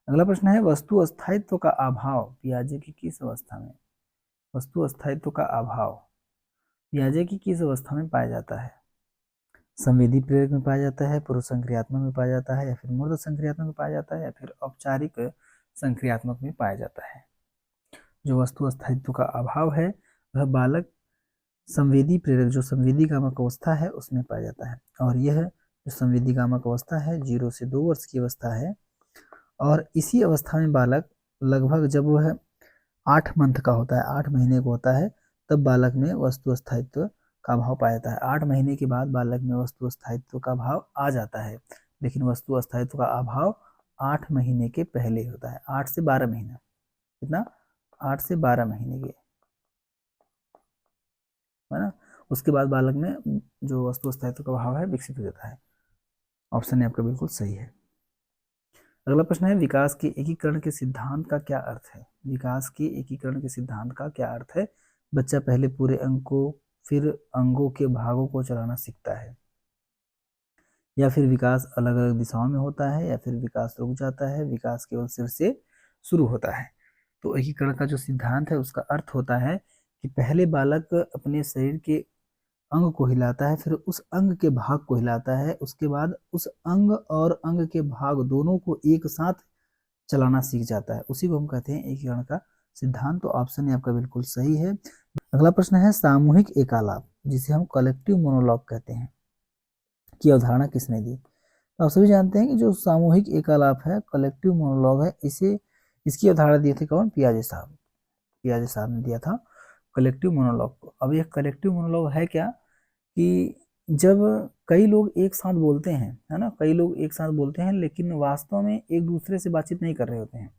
अगला प्रश्न है, वस्तु अस्थायित्व का अभाव पियाजे की किस अवस्था में, वस्तु अस्थायित्व का अभाव पियाजे की किस अवस्था में पाया जाता है? संवेदी प्रेरक में पाया जाता है, पूर्व संक्रियात्मक में पाया जाता है, या फिर मूर्त संक्रियात्मक में पाया जाता है, या फिर औपचारिक संक्रियात्मक में पाया जाता है? जो वस्तु अस्थायित्व का अभाव है वह बालक संवेदी प्रेरक, जो संवेदी कामक अवस्था है उसमें पाया जाता है। और यह जो संवेदी कामक अवस्था है 0 से 2 वर्ष की अवस्था है, और इसी अवस्था में बालक लगभग जब वह 8 मंथ का होता है, 8 महीने का होता है, तब बालक में वस्तु अस्थायित्व का अभाव पाया जाता है। 8 महीने के बाद बालक में वस्तु अस्थायित्व का अभाव आ जाता है, लेकिन वस्तु अस्थायित्व का अभाव 8 महीने के पहले होता है, 8 से 12 महीना, कितना, 8 से 12 महीने के, है ना? उसके बाद बालक में जो वस्तु अस्थायित्व का अभाव है विकसित हो जाता है। ऑप्शन ए आपका बिल्कुल सही है। अगला प्रश्न है, विकास के एकीकरण के सिद्धांत का क्या अर्थ है? विकास के एकीकरण के सिद्धांत का क्या अर्थ है? बच्चा पहले पूरे अंग को, फिर अंगों के भागों को चलाना सीखता है, या फिर विकास अलग अलग दिशाओं में होता है, या फिर विकास रुक जाता है, विकास केवल सिर से शुरू होता है? तो एकीकरण का जो सिद्धांत है उसका अर्थ होता है कि पहले बालक अपने शरीर के अंग को हिलाता है, फिर उस अंग के भाग को हिलाता है, उसके बाद उस अंग और अंग के भाग दोनों को एक साथ चलाना सीख जाता है, उसी को हम कहते हैं एकीकरण का सिद्धांत। तो ऑप्शन ए आपका बिल्कुल सही है। अगला प्रश्न है, सामूहिक एकालाप जिसे हम कलेक्टिव मोनोलॉग कहते हैं की अवधारणा किसने दी? तो आप सभी जानते हैं कि जो सामूहिक एकालाप है, कलेक्टिव मोनोलॉग है, इसे इसकी अवधारणा दिए थे कौन? पियाजे साहब, पियाजे साहब ने दिया था कलेक्टिव मोनोलॉग को। अब यह कलेक्टिव मोनोलॉग है क्या कि जब कई लोग एक साथ बोलते हैं, है ना, कई लोग एक साथ बोलते हैं लेकिन वास्तव में एक दूसरे से बातचीत नहीं कर रहे होते हैं,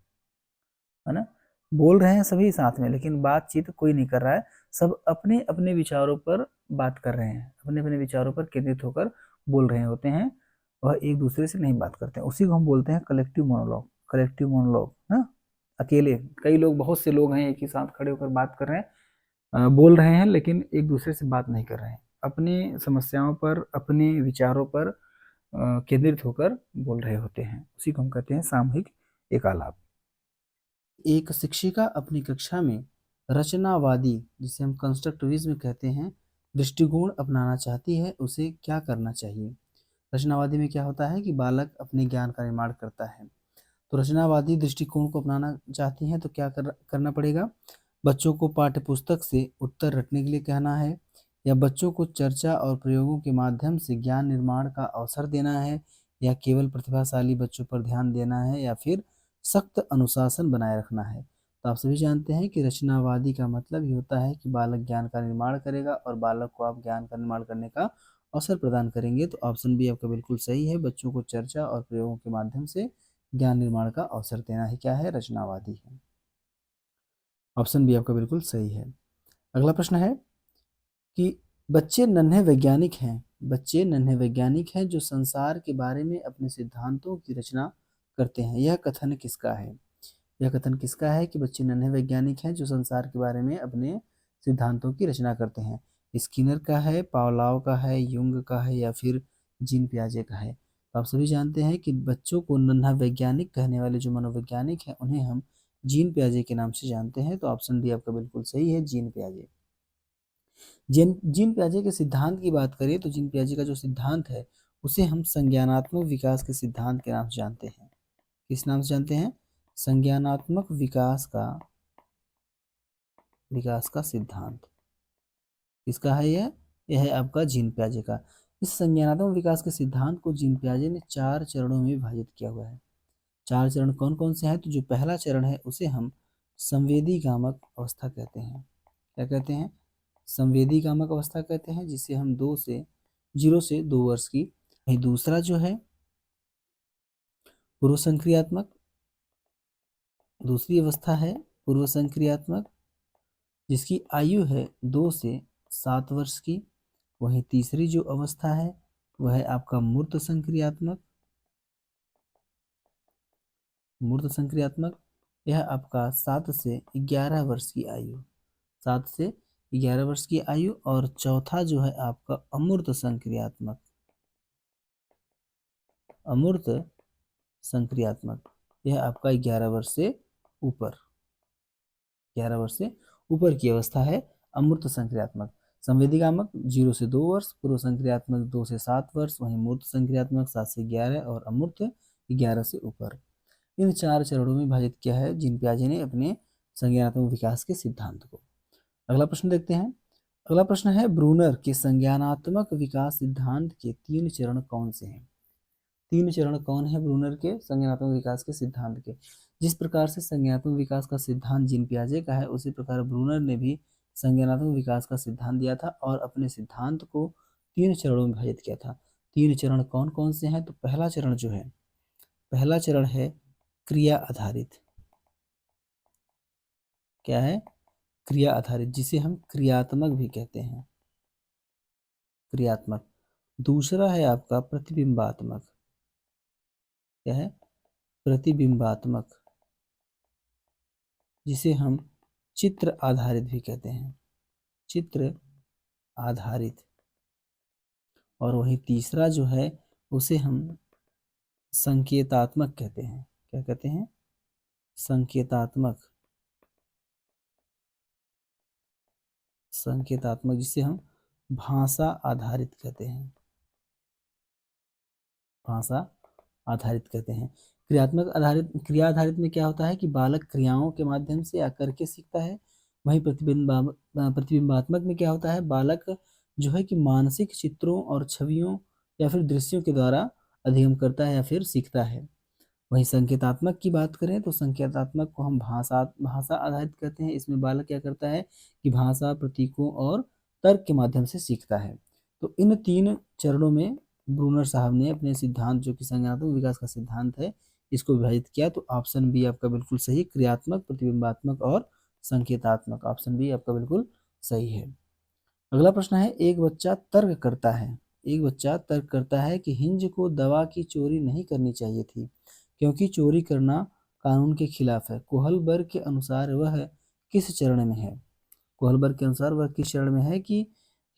है ना, बोल रहे हैं सभी साथ में लेकिन बातचीत कोई नहीं कर रहा है, सब अपने अपने विचारों पर बात कर रहे हैं, अपने अपने विचारों पर केंद्रित होकर बोल रहे होते हैं, वह एक दूसरे से नहीं बात करते हैं, उसी को हम बोलते हैं कलेक्टिव मोनोलॉग, कलेक्टिव मोनोलॉग ना। अकेले कई लोग, बहुत से लोग हैं एक ही साथ खड़े होकर बात कर रहे हैं, बोल रहे हैं लेकिन एक दूसरे से बात नहीं कर रहे हैं, अपनी समस्याओं पर, अपने विचारों पर केंद्रित होकर बोल रहे होते हैं, उसी को हम कहते हैं सामूहिक एकालाप। एक शिक्षिका अपनी कक्षा में रचनावादी, जिसे हम कंस्ट्रक्टिविज्म कहते हैं, दृष्टिकोण अपनाना चाहती है, उसे क्या करना चाहिए? रचनावादी में क्या होता है कि बालक अपने ज्ञान का निर्माण करता है, तो रचनावादी दृष्टिकोण को अपनाना चाहती हैं तो क्या करना पड़ेगा? बच्चों को पाठ्यपुस्तक से उत्तर रटने के लिए कहना है, या बच्चों को चर्चा और प्रयोगों के माध्यम से ज्ञान निर्माण का अवसर देना है, या केवल प्रतिभाशाली बच्चों पर ध्यान देना है, या फिर सख्त अनुशासन बनाए रखना है? तो आप सभी जानते हैं कि रचनावादी का मतलब ये होता है कि बालक ज्ञान का निर्माण करेगा और बालक को आप ज्ञान का निर्माण करने का अवसर प्रदान करेंगे। तो ऑप्शन बी आपका बिल्कुल सही है, बच्चों को चर्चा और प्रयोगों के माध्यम से ज्ञान निर्माण का अवसर देना ही क्या है? रचनावादी है। ऑप्शन बी आपका बिल्कुल सही है। अगला प्रश्न है कि बच्चे नन्हे वैज्ञानिक हैं, बच्चे नन्हे वैज्ञानिक हैं जो संसार के बारे में अपने सिद्धांतों की रचना करते हैं, यह कथन किसका है? यह कथन किसका है कि बच्चे नन्हे वैज्ञानिक हैं जो संसार के बारे में अपने सिद्धांतों की रचना करते हैं? स्किनर का है, पावलाव का है, युंग का है, या फिर जीन पियाजे का है? तो आप सभी जानते हैं कि बच्चों को नन्हा वैज्ञानिक कहने वाले जो मनोवैज्ञानिक हैं उन्हें हम जीन पियाजे के नाम से जानते हैं। तो ऑप्शन डी आपका बिल्कुल सही है, जीन पियाजे। जीन जीन पियाजे के सिद्धांत की बात करें तो जीन पियाजे का जो सिद्धांत है उसे हम संज्ञानात्मक विकास के सिद्धांत के नाम से जानते हैं। किस नाम से जानते हैं? संज्ञानात्मक विकास का विकास का सिद्धांत किसका है? यह है आपका जीन पियाजे का। इस संज्ञानात्मक विकास के सिद्धांत को जीन पियाजे ने 4 चरणों में विभाजित किया हुआ है। 4 चरण कौन कौन से हैं? तो जो पहला चरण है उसे हम संवेदीगामक अवस्था कहते हैं। क्या कहते हैं? संवेदीगामक अवस्था कहते हैं, जिसे हम 0 से 2 वर्ष की। वही दूसरा जो है पूर्व संक्रियात्मक, दूसरी अवस्था है पूर्व संक्रियात्मक, जिसकी आयु है 2 से 7 वर्ष की। वहीं तीसरी जो अवस्था है वह है आपका मूर्त संक्रियात्मक। मूर्त संक्रियात्मक यह आपका 7 से 11 वर्ष की आयु, 7 से 11 वर्ष की आयु। और चौथा जो है आपका अमूर्त संक्रियात्मक, अमूर्त संक्रियात्मक यह आपका 11 वर्ष से ऊपर, 11 वर्ष से ऊपर की अवस्था है अमूर्त संक्रियात्मक। संवेदीगामक 0 से 2 वर्ष, पूर्व संक्रियात्मक 2 से 7 वर्ष, वहीं मूर्त संक्रियात्मक 7 से 11 और अमूर्त 11 से ऊपर। इन 4 चरणों में विभाजित किया है जीन पियाजे ने अपने संज्ञानात्मक विकास के सिद्धांत को। अगला प्रश्न देखते हैं। अगला प्रश्न है, ब्रूनर के संज्ञानात्मक विकास सिद्धांत के 3 चरण कौन से हैं? 3 चरण कौन है ब्रूनर के संज्ञानात्मक विकास के सिद्धांत के? जिस प्रकार से संज्ञानात्मक विकास का सिद्धांत जीन पियाजे का है, उसी प्रकार ब्रूनर ने भी संज्ञानात्मक विकास का सिद्धांत दिया था और अपने सिद्धांत को 3 चरणों में विभाजित किया था। 3 चरण कौन कौन से हैं? तो पहला चरण जो है, पहला चरण है क्रिया आधारित। क्या है? क्रिया आधारित, जिसे हम क्रियात्मक भी कहते हैं, क्रियात्मक। दूसरा है आपका प्रतिबिंबात्मक। क्या है? प्रतिबिंबात्मक, जिसे हम चित्र आधारित भी कहते हैं, चित्र आधारित। और वही तीसरा जो है उसे हम संकेतात्मक कहते हैं। क्या कहते हैं? संकेतात्मक, संकेतात्मक, जिसे हम भाषा आधारित कहते हैं, भाषा आधारित कहते हैं। क्रियात्मक आधारित, क्रिया आधारित में क्या होता है कि बालक क्रियाओं के माध्यम से या करके सीखता है। वहीं प्रतिबिंबात्मक में क्या होता है, बालक जो है कि मानसिक चित्रों और छवियों या फिर दृश्यों के द्वारा अधिगम करता है या फिर सीखता है। वहीं संकेतात्मक की बात करें तो संकेतात्मक को हम भाषा भाषा आधारित कहते हैं। इसमें बालक क्या करता है कि भाषा, प्रतीकों और तर्क के माध्यम से सीखता है। तो इन 3 चरणों में ब्रूनर साहब ने अपने सिद्धांत, जो कि संज्ञानात्मक विकास का सिद्धांत है, इसको विभाजित किया। तो ऑप्शन बी आपका बिल्कुल सही, क्रियात्मक, प्रतिबिंबात्मक और संकेतात्मक। ऑप्शन बी आपका बिल्कुल सही है। अगला प्रश्न है, एक बच्चा तर्क करता है, एक बच्चा तर्क करता है कि हिंज को दवा की चोरी नहीं करनी चाहिए थी क्योंकि चोरी करना कानून के खिलाफ है। कोहलबर्ग के अनुसार वह किस चरण में है? कोहलबर्ग के अनुसार वह किस चरण में है कि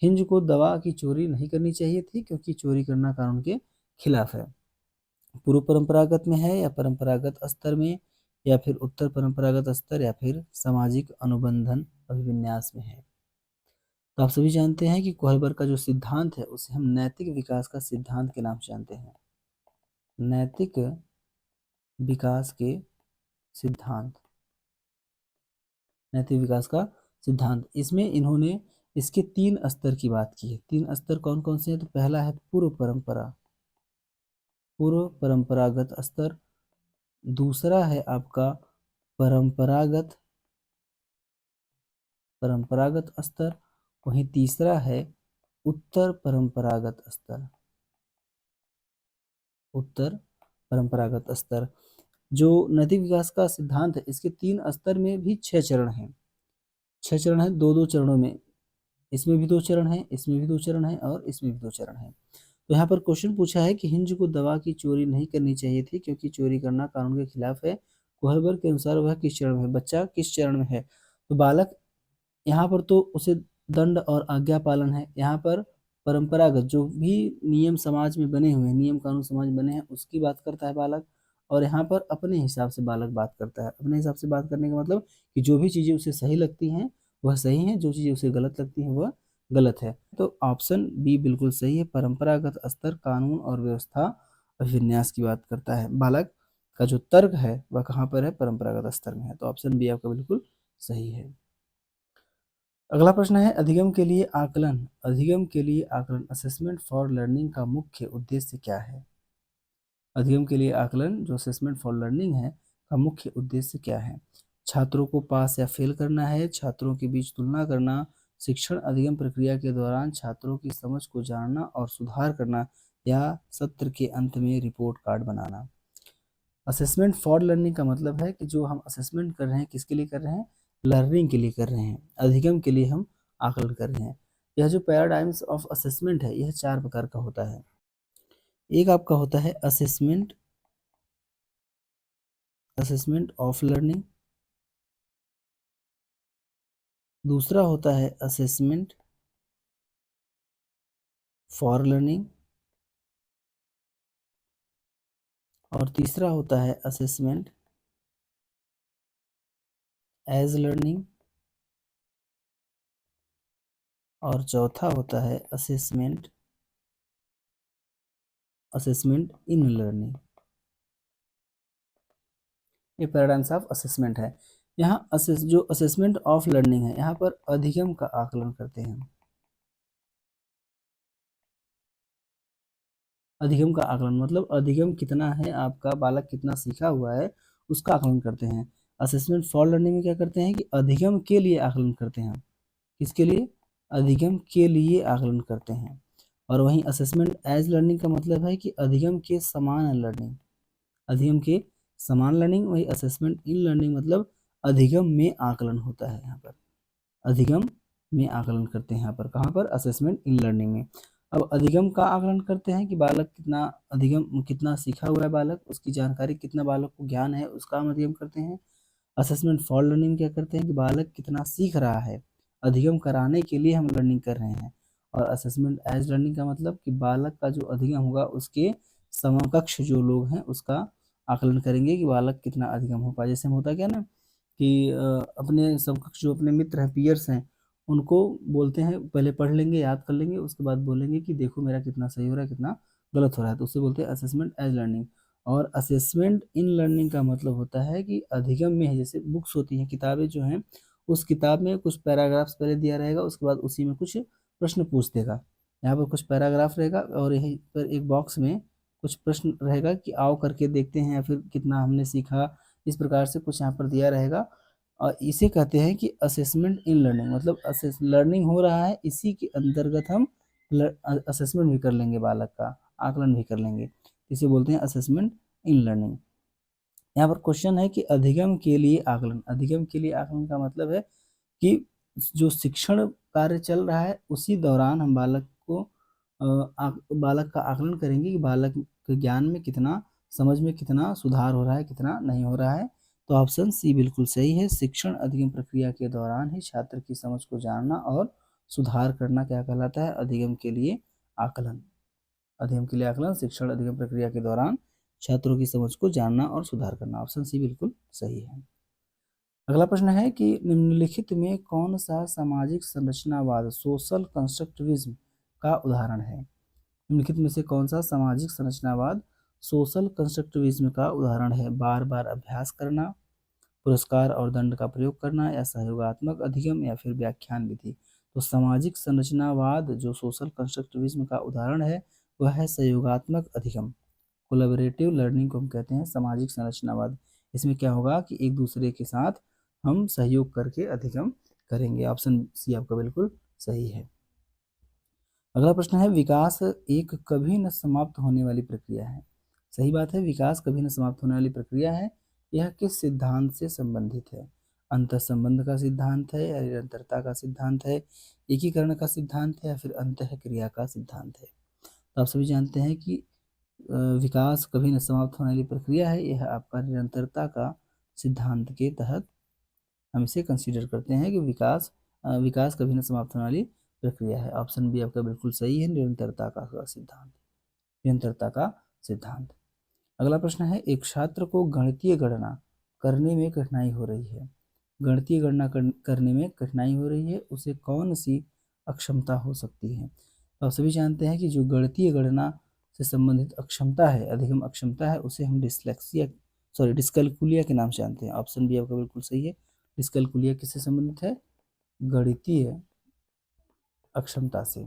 हिंज को दवा की चोरी नहीं करनी चाहिए थी क्योंकि चोरी करना कानून के खिलाफ है? पूर्व परंपरागत में है, या परंपरागत स्तर में, या फिर उत्तर परंपरागत स्तर, या फिर सामाजिक अनुबंधन अभिविन्यास में है? तो आप सभी जानते हैं कि कोहलबर्ग का जो सिद्धांत है उसे हम नैतिक विकास का सिद्धांत के नाम से जानते हैं। नैतिक विकास के सिद्धांत, नैतिक विकास का सिद्धांत। इसमें इन्होंने इसके 3 स्तर की बात की है। 3 स्तर कौन कौन से हैं? तो पहला है पूर्व परंपरा, पूर्व परंपरागत स्तर। दूसरा है आपका परंपरागत, परंपरागत स्तर। वहीं तीसरा है उत्तर परंपरागत स्तर, उत्तर परंपरागत स्तर। जो नैतिक विकास का सिद्धांत है, इसके 3 स्तर में भी 6 चरण हैं। 6 चरण हैं, 2-2 चरणों में। इसमें भी 2 चरण हैं, इसमें भी 2 चरण हैं और इसमें भी 2 चरण हैं। तो यहाँ पर क्वेश्चन पूछा है कि हिंज को दवा की चोरी नहीं करनी चाहिए थी क्योंकि चोरी करना कानून के खिलाफ है। कोहलबर्ग के अनुसार वह किस चरण में है? बच्चा किस चरण में है? तो बालक, यहाँ पर तो उसे दंड और आज्ञा पालन है। यहाँ पर परंपरागत जो भी नियम समाज में बने हुए हैं, नियम कानून समाज में बने हैं, उसकी बात करता है बालक। और यहाँ पर अपने हिसाब से बालक बात करता है। अपने हिसाब से बात करने का मतलब कि जो भी चीज़ें उसे सही लगती हैं वह सही हैं, जो चीज़ें उसे गलत लगती हैं वह गलत है। तो ऑप्शन बी बिल्कुल सही है। परंपरागत स्तर कानून और व्यवस्था अभिविन्यास की बात करता है। बालक का जो तर्क है वह कहाँ पर है? परंपरागत स्तर में है। तो ऑप्शन बी आपका बिल्कुल सही है। अगला प्रश्न है अधिगम के लिए आकलन। अधिगम के लिए आकलन, असेसमेंट फॉर लर्निंग का मुख्य उद्देश्य क्या है? अधिगम के लिए आकलन जो असेसमेंट फॉर लर्निंग है का मुख्य उद्देश्य क्या है? छात्रों को पास या फेल करना है, छात्रों के बीच तुलना करना, शिक्षण अधिगम प्रक्रिया के दौरान छात्रों की समझ को जानना और सुधार करना, या सत्र के अंत में report card banana. Assessment for learning का मतलब है कि जो हम असेसमेंट कर रहे हैं किसके लिए कर रहे हैं? लर्निंग के लिए कर रहे हैं। अधिगम के लिए हम आकलन कर रहे हैं। यह जो पैराडाइम्स ऑफ असेसमेंट है यह 4 प्रकार का होता है। एक आपका होता है असेसमेंट ऑफ लर्निंग, दूसरा होता है असेसमेंट फॉर लर्निंग, और तीसरा होता है असेसमेंट एज लर्निंग, और चौथा होता है असेसमेंट इन लर्निंग। ये पैराडाइम्स ऑफ असेसमेंट है। यहाँ जो असेसमेंट ऑफ लर्निंग है यहाँ पर अधिगम का आकलन करते हैं। अधिगम का आकलन मतलब अधिगम कितना है, आपका बालक कितना सीखा हुआ है उसका आकलन करते हैं। असेसमेंट फॉर लर्निंग में क्या करते हैं कि अधिगम के लिए आकलन करते हैं। किसके लिए? अधिगम के लिए आकलन करते हैं। और वहीं असेसमेंट एज लर्निंग का मतलब है कि अधिगम के समान लर्निंग, अधिगम के समान लर्निंग। वही असेसमेंट इन लर्निंग मतलब अधिगम में आकलन होता है। यहाँ पर अधिगम में आकलन करते हैं। यहाँ पर कहाँ पर? असेसमेंट इन लर्निंग में। अब अधिगम का आकलन करते हैं कि बालक कितना अधिगम कितना सीखा हुआ है, बालक उसकी जानकारी कितना बालक को ज्ञान है उसका हम अधिगम करते हैं। असेसमेंट फॉर लर्निंग क्या करते हैं कि बालक कितना सीख रहा है, अधिगम कराने के लिए हम लर्निंग कर रहे हैं। और असेसमेंट एज लर्निंग का मतलब कि बालक का जो अधिगम होगा उसके समकक्ष जो लोग हैं उसका आकलन करेंगे कि बालक कितना अधिगम हो पाए। जैसे में होता क्या ना कि अपने समकक्ष जो अपने मित्र हैं, पीयर्स हैं, उनको बोलते हैं पहले पढ़ लेंगे, याद कर लेंगे, उसके बाद बोलेंगे कि देखो मेरा कितना सही हो रहा है कितना गलत हो रहा है, तो उससे बोलते हैं असेसमेंट एज लर्निंग। और असेसमेंट इन लर्निंग का मतलब होता है कि अधिगम में है, जैसे बुक्स होती हैं, किताबें जो हैं, उस किताब में कुछ पैराग्राफ्स पहले दिया रहेगा, उसके बाद उसी में कुछ प्रश्न पूछ देगा। यहाँ पर कुछ पैराग्राफ रहेगा और यहीं पर एक बॉक्स में कुछ प्रश्न रहेगा कि आओ करके देखते हैं या फिर कितना हमने सीखा, इस प्रकार से कुछ यहाँ पर दिया रहेगा। और इसे कहते हैं कि असेसमेंट इन लर्निंग मतलब असेस लर्निंग हो रहा है, इसी के अंतर्गत हम असेसमेंट भी कर लेंगे, बालक का आकलन भी कर लेंगे, इसे बोलते हैं असेसमेंट इन लर्निंग। यहाँ पर क्वेश्चन है कि अधिगम के लिए आकलन। अधिगम के लिए आकलन का मतलब है कि जो शिक्षण कार्य चल रहा है उसी दौरान हम बालक को बालक का आकलन करेंगे कि बालक के ज्ञान में कितना, समझ में कितना सुधार हो रहा है, कितना नहीं हो रहा है। तो ऑप्शन सी बिल्कुल सही है। शिक्षण अधिगम प्रक्रिया के दौरान ही छात्र की समझ को जानना और सुधार करना क्या कहलाता है? अधिगम के लिए आकलन। अधिगम के लिए आकलन शिक्षण अधिगम प्रक्रिया के दौरान छात्रों की समझ को जानना और सुधार करना। ऑप्शन सी बिल्कुल सही है। अगला प्रश्न है कि निम्नलिखित में कौन सा सामाजिक संरचनावाद सोशल कंस्ट्रक्टिविज्म का उदाहरण है? निम्नलिखित में से कौन सा सामाजिक संरचनावाद सोशल कंस्ट्रक्टिविज्म का उदाहरण है? बार बार अभ्यास करना, पुरस्कार और दंड का प्रयोग करना, या सहयोगात्मक अधिगम, या फिर व्याख्यान विधि। तो सामाजिक संरचनावाद जो सोशल कंस्ट्रक्टिविज्म का उदाहरण है वह है सहयोगात्मक अधिगम। कोलैबोरेटिव लर्निंग को हम कहते हैं सामाजिक संरचनावाद। इसमें क्या होगा कि एक दूसरे के साथ हम सहयोग करके अधिगम करेंगे। ऑप्शन सी आपका बिल्कुल सही है। अगला प्रश्न है विकास एक कभी न समाप्त होने वाली प्रक्रिया है। सही बात है, विकास कभी न समाप्त होने वाली प्रक्रिया है। यह किस सिद्धांत से संबंधित है? अंतः संबंध का सिद्धांत है, या निरंतरता का सिद्धांत है, एकीकरण का सिद्धांत है, या फिर अंतः क्रिया का सिद्धांत है? तो आप सभी जानते हैं कि विकास कभी न समाप्त होने वाली प्रक्रिया है। यह आपका निरंतरता का सिद्धांत के तहत हम इसे कंसीडर करते हैं कि विकास कभी न समाप्त होने वाली प्रक्रिया है। ऑप्शन बी आपका बिल्कुल सही है, निरंतरता का सिद्धांत। निरंतरता का सिद्धांत। अगला प्रश्न है एक छात्र को गणितीय गणना करने में कठिनाई हो रही है। गणितीय गणना करने में कठिनाई हो रही है, उसे कौन सी अक्षमता हो सकती है? तो आप सभी जानते हैं कि जो गणितीय गणना से संबंधित अक्षमता है, अधिगम अक्षमता है, उसे हम डिस्कैल्कुलिया के नाम से जानते हैं। ऑप्शन बी आपका बिल्कुल सही है। डिस्कैल्कुलिया किससे संबंधित है? गणितीय अक्षमता से।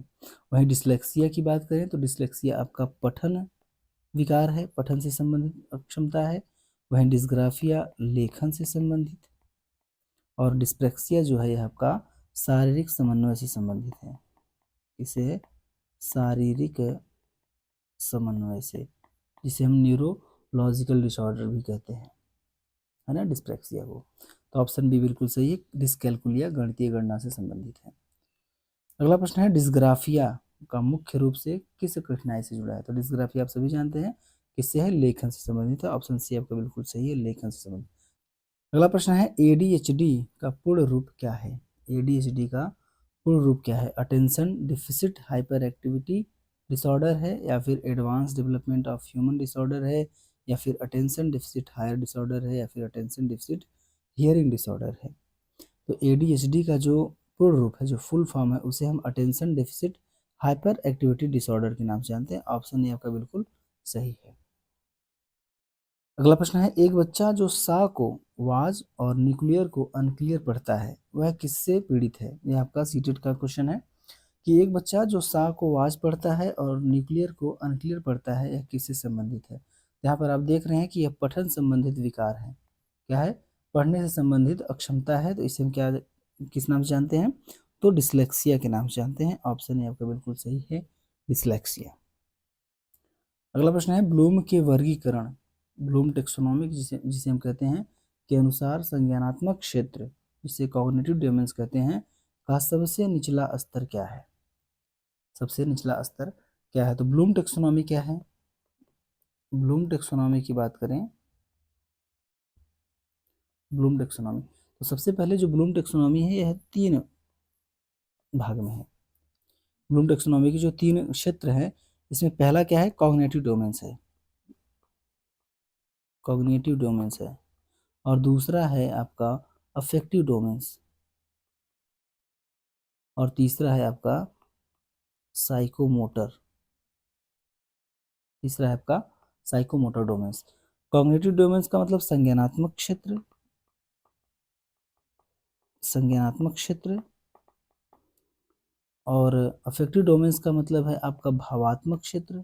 वहीं डिसलेक्सिया की बात करें तो डिसलेक्सिया आपका पठन विकार है, पठन से संबंधित अक्षमता है। वहीं डिस्ग्राफिया लेखन से संबंधित, और डिस्प्रेक्सिया जो है यह आपका शारीरिक समन्वय से संबंधित है। इसे शारीरिक समन्वय से, जिसे हम न्यूरोलॉजिकल डिसऑर्डर भी कहते हैं, है ना, डिस्प्रेक्सिया को। तो ऑप्शन बी बिल्कुल सही है, डिस्कैलकुलिया गणितीय गणना से संबंधित है। अगला प्रश्न है डिस्ग्राफिया का मुख्य रूप से किस कठिनाई से जुड़ा है? तो डिस्ग्राफिया आप सभी जानते हैं किससे है, लेखन से संबंधित है। ऑप्शन सी आपका बिल्कुल सही है, लेखन से संबंधित। अगला प्रश्न है एडीएचडी का पूर्ण रूप क्या है? एडीएचडी का पूर्ण रूप क्या है? Attention deficit hyper activity disorder है, या फिर advance development of human disorder है, या फिर अटेंशन डिफिसिट हायर डिसऑर्डर है, या फिर अटेंशन डिफिसिट हियरिंग डिसऑर्डर है? तो एडीएचडी का जो पूर्ण रूप है, जो फुल फॉर्म है, उसे हम attention deficit hyper activity disorder के नाम से जानते हैं। ऑप्शन ए आपका बिल्कुल सही है। अगला प्रश्न है एक बच्चा जो सा को वाज और न्यूक्लियर को अनक्लियर पढ़ता है वह किससे पीड़ित है? यह आपका सीटेट का क्वेश्चन है कि एक बच्चा जो सा को वाज पढ़ता है और न्यूक्लियर को अनक्लियर पढ़ता है, यह किससे संबंधित है? यहाँ पर आप देख रहे हैं कि यह पठन संबंधित विकार है। क्या है? पढ़ने से संबंधित अक्षमता है। तो इसे हम क्या किस नाम से जानते हैं? तो डिसलेक्सिया के नाम से जानते हैं। ऑप्शन ए आपका बिल्कुल सही है, डिसलेक्सिया। अगला प्रश्न है ब्लूम के वर्गीकरण, ब्लूम टेक्सोनॉमिक जिसे जिसे हम कहते हैं, के अनुसार संज्ञानात्मक क्षेत्र, जिसे कॉग्निटिव डोमेन्स कहते हैं, का सबसे निचला स्तर क्या है? सबसे निचला स्तर क्या है? तो ब्लूम टेक्सोनॉमी क्या है? ब्लूम टेक्सोनॉमी की बात करें, ब्लूम टेक्सोनॉमी, तो सबसे पहले जो ब्लूम टेक्सोनॉमी है यह 3 भाग में है। ब्लूम टेक्सोनॉमी के जो 3 क्षेत्र हैं, इसमें पहला क्या है? कॉग्निटिव डोमेन्स है, कॉग्निटिव डोमेन्स है। और दूसरा है आपका अफेक्टिव डोमेन्स, और तीसरा है आपका साइकोमोटर, तीसरा है आपका साइकोमोटर डोमेन्स। कॉग्निटिव डोमेन्स का मतलब संज्ञानात्मक क्षेत्र, संज्ञानात्मक क्षेत्र, और अफेक्टिव डोमेन्स का मतलब है आपका भावात्मक क्षेत्र,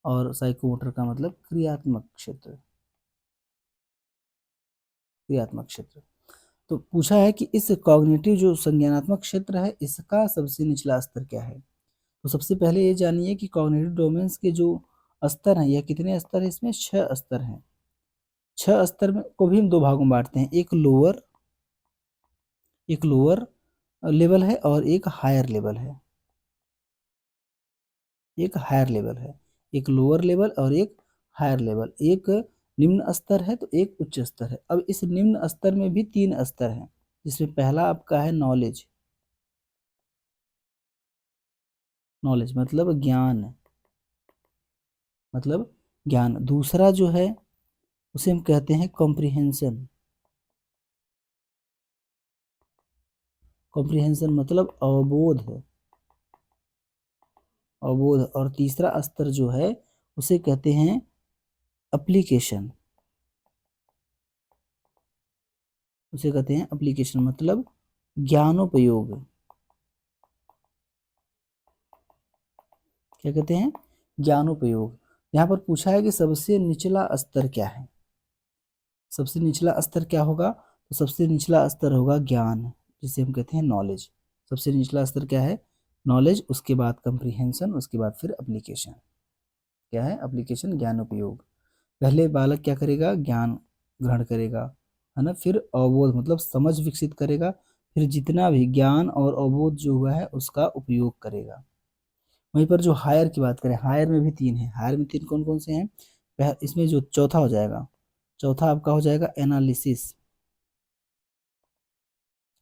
और साइकोमोटर का मतलब क्रियात्मक क्षेत्र, क्रियात्मक क्षेत्र। तो पूछा है कि इस कॉग्निटिव जो संज्ञानात्मक क्षेत्र है इसका सबसे निचला स्तर क्या है? तो सबसे पहले ये जानिए कि कॉग्निटिव डोमेन्स के जो स्तर हैं, यह कितने स्तर है? इसमें 6 स्तर हैं। 6 स्तर में को भी हम 2 भागों में बांटते हैं, एक लोअर लेवल है और एक हायर लेवल है, एक हायर लेवल है, एक लोअर लेवल और एक हायर लेवल। एक निम्न स्तर है तो एक उच्च स्तर है। अब इस निम्न स्तर में भी 3 स्तर हैं, जिसमें पहला आपका है नॉलेज, नॉलेज मतलब ज्ञान, मतलब ज्ञान। दूसरा जो है उसे हम कहते हैं कॉम्प्रिहेंशन, कॉम्प्रिहेंशन मतलब अवबोध, अवबोध। और तीसरा स्तर जो है उसे कहते हैं एप्लीकेशन, उसे कहते हैं एप्लीकेशन मतलब ज्ञानोपयोग। क्या कहते हैं? ज्ञानोपयोग। यहाँ पर पूछा है कि सबसे निचला स्तर क्या है? सबसे निचला स्तर क्या होगा? तो सबसे निचला स्तर होगा ज्ञान, जिसे हम कहते हैं नॉलेज। सबसे निचला स्तर क्या है? नॉलेज, उसके बाद कंप्रीहेंशन, उसके बाद फिर एप्लीकेशन। क्या है? एप्लीकेशन, ज्ञान उपयोग। पहले बालक क्या करेगा? ज्ञान ग्रहण करेगा, है ना, फिर अवबोध मतलब समझ विकसित करेगा, फिर जितना भी ज्ञान और अवबोध जो हुआ है उसका उपयोग करेगा। वहीं पर जो हायर की बात करें, हायर में भी 3 है। हायर में 3 कौन कौन से हैं? इसमें जो चौथा हो जाएगा, चौथा आपका हो जाएगा एनालिसिस,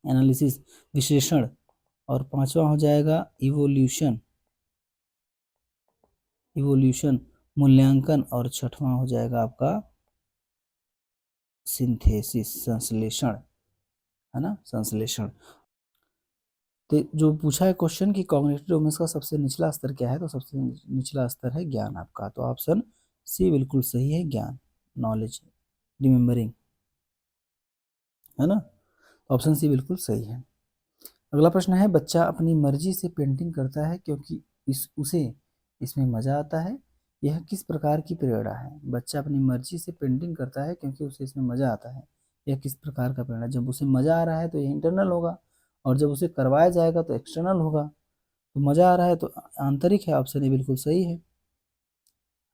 एनालिसिस विश्लेषण। और पांचवा हो जाएगा इवोल्यूशन, इवोल्यूशन मूल्यांकन। और छठवां हो जाएगा आपका सिंथेसिस, संश्लेषण, है ना, संश्लेषण। तो जो पूछा है क्वेश्चन कि कॉग्निटिव डोमेन्स का सबसे निचला स्तर क्या है, तो सबसे निचला स्तर है ज्ञान आपका। तो ऑप्शन सी बिल्कुल सही है, ज्ञान, नॉलेज, रिमेम्बरिंग, है ना। ऑप्शन सी बिल्कुल सही है। अगला प्रश्न है, बच्चा अपनी मर्जी से पेंटिंग करता है क्योंकि उसे इसमें मजा आता है। यह किस प्रकार की प्रेरणा है? बच्चा अपनी मर्जी से पेंटिंग करता है क्योंकि उसे इसमें मजा आता है। यह किस प्रकार का प्रेरणा? जब उसे मजा आ रहा है तो यह इंटरनल होगा, और जब उसे करवाया जाएगा तो एक्सटर्नल होगा। तो मजा आ रहा है तो आंतरिक है, ऑप्शन ए बिल्कुल सही है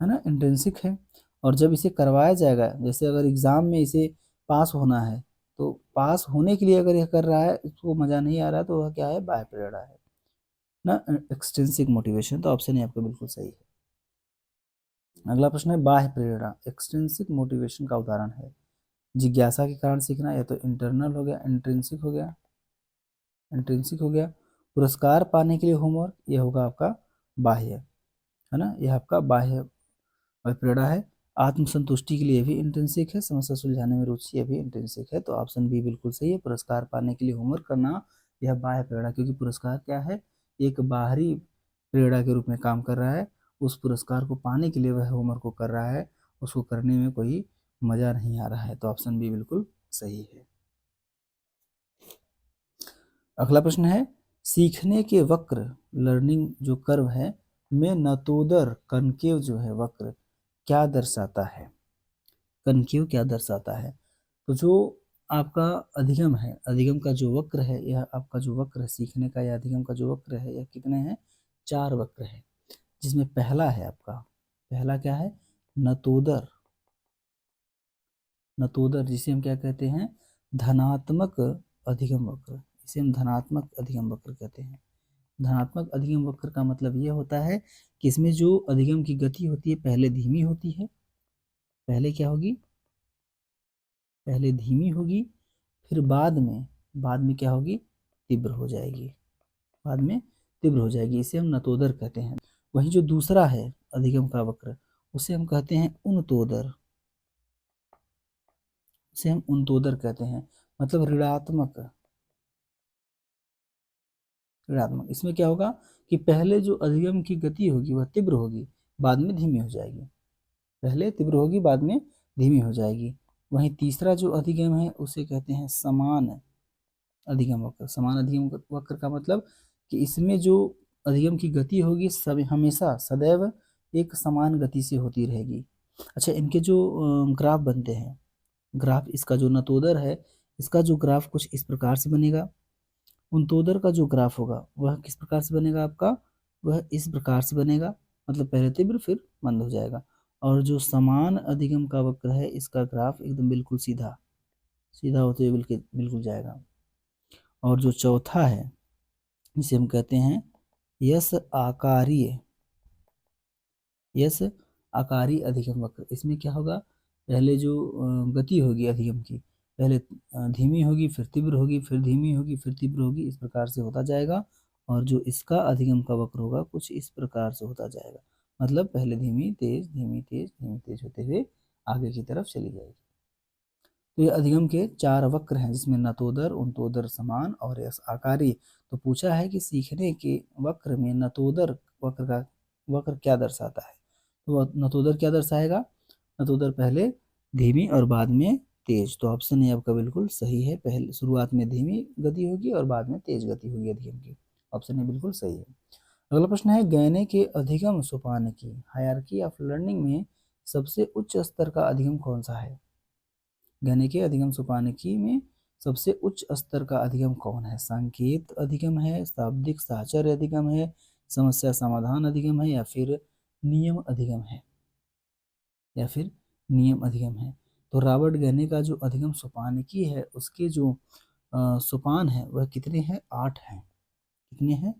ना, इंट्रिंसिक है। और जब इसे करवाया जाएगा, जैसे अगर एग्जाम में इसे पास होना है, तो पास होने के लिए अगर यह कर रहा है, उसको मजा नहीं आ रहा है, तो वह क्या है? बाह्य प्रेरणा है ना, एक्सट्रिंसिक मोटिवेशन। तो ऑप्शन ए आपका बिल्कुल सही है। अगला प्रश्न है, बाह्य प्रेरणा एक्सट्रिंसिक मोटिवेशन का उदाहरण है। जिज्ञासा के कारण सीखना, या तो इंटरनल हो गया, इंट्रिंसिक हो गया, इंट्रिंसिक हो गया। पुरस्कार पाने के लिए होमवर्क, यह होगा आपका बाह्य, है ना, यह आपका बाह्य प्रेरणा है। आत्मसंतुष्टि के लिए भी इंट्रिंसिक है, समस्या सुलझाने में रुचि, यह भी इंट्रिंसिक है। तो ऑप्शन बी बिल्कुल सही है, पुरस्कार पाने के लिए होमवर्क करना, यह बाह्य प्रेरणा, क्योंकि पुरस्कार क्या है? एक बाहरी प्रेरणा के रूप में काम कर रहा है। उस पुरस्कार को पाने के लिए वह होमवर्क को कर रहा है, उसको करने में कोई मजा नहीं आ रहा है। तो ऑप्शन बी बिल्कुल सही है। अगला प्रश्न है, सीखने के वक्र, लर्निंग जो कर्व है, में नतोदर कनकेव जो है वक्र क्या दर्शाता है? कनकेव क्या दर्शाता है? तो जो आपका अधिगम है, अधिगम का जो वक्र है, यह आपका जो वक्र है सीखने का, या अधिगम का जो वक्र है, यह कितने हैं? 4 वक्र है। जिसमें पहला है आपका, पहला क्या है? नतोदर, नतोदर जिसे हम क्या कहते हैं? धनात्मक अधिगम वक्र, इसे हम धनात्मक अधिगम वक्र कहते हैं। धनात्मक अधिगम वक्र का मतलब यह होता है कि इसमें जो अधिगम की गति होती है, पहले धीमी होती है, पहले क्या होगी? पहले धीमी होगी, फिर बाद में क्या होगी? तीव्र हो जाएगी, बाद में तीव्र हो जाएगी, इसे हम नतोदर कहते हैं। वहीं जो दूसरा है अधिगम का वक्र, उसे हम कहते हैं उन्नतोदर, उसे हम उन्नतोदर कहते हैं, मतलब ऋणात्मक, ऋणात्मक। इसमें क्या होगा कि पहले जो अधिगम की गति होगी वह तीव्र होगी, बाद में धीमी हो जाएगी, पहले तीव्र होगी, बाद में धीमी हो जाएगी। वहीं तीसरा जो अधिगम है उसे कहते हैं समान अधिगम वक्र। समान अधिगम वक्र का मतलब कि इसमें जो अधिगम की गति होगी सब हमेशा सदैव एक समान गति से होती रहेगी। अच्छा, इनके जो ग्राफ बनते हैं, ग्राफ, इसका जो नतोदर है, इसका जो ग्राफ कुछ इस प्रकार से बनेगा। उनतोदर का जो ग्राफ होगा वह किस प्रकार से बनेगा आपका? वह इस प्रकार से बनेगा, मतलब पहले तीव्र फिर मंद हो जाएगा। और जो समान अधिगम का वक्र है, इसका ग्राफ एकदम बिल्कुल सीधा, सीधा होते हुए बिल्कुल बिल्कुल जाएगा। और जो चौथा है, जिसे हम कहते हैं यस आकारीय, यस आकारी अधिगम वक्र, इसमें क्या होगा? पहले जो गति होगी अधिगम की, पहले धीमी होगी, फिर तीव्र होगी, फिर धीमी होगी, फिर तीव्र होगी, इस प्रकार से होता जाएगा। और जो इसका अधिगम का वक्र होगा कुछ इस प्रकार से होता जाएगा, मतलब पहले धीमी तेज, धीमी तेज, धीमी तेज होते हुए आगे की तरफ चली जाएगी। तो ये अधिगम के 4 वक्र हैं, जिसमें नतोदर, उन्नतोदर, समान और यस आकारी। तो पूछा है कि सीखने के वक्र में नतोदर वक्र क्या दर्शाता है? तो नतोदर क्या दर्शाएगा? नतोदर पहले धीमी और बाद में तेज। तो ऑप्शन ए आपका बिल्कुल सही है, पहले शुरुआत में धीमी गति होगी और बाद में तेज गति होगी अधिगम की। ऑप्शन ए बिल्कुल सही है। अगला प्रश्न है, गैने के अधिगम सोपान की, हायरार्की ऑफ लर्निंग में सबसे उच्च स्तर का अधिगम कौन सा है? गैने के अधिगम सोपानिकी में सबसे उच्च स्तर का अधिगम कौन है? संकेत अधिगम है, शाब्दिक साहचर्य अधिगम है, समस्या समाधान अधिगम है, या फिर नियम अधिगम है, या फिर नियम अधिगम है? तो रॉबर्ट गैने का जो अधिगम सोपानिकी है, उसके जो सोपान है वह कितने हैं? 8 हैं। कितने हैं?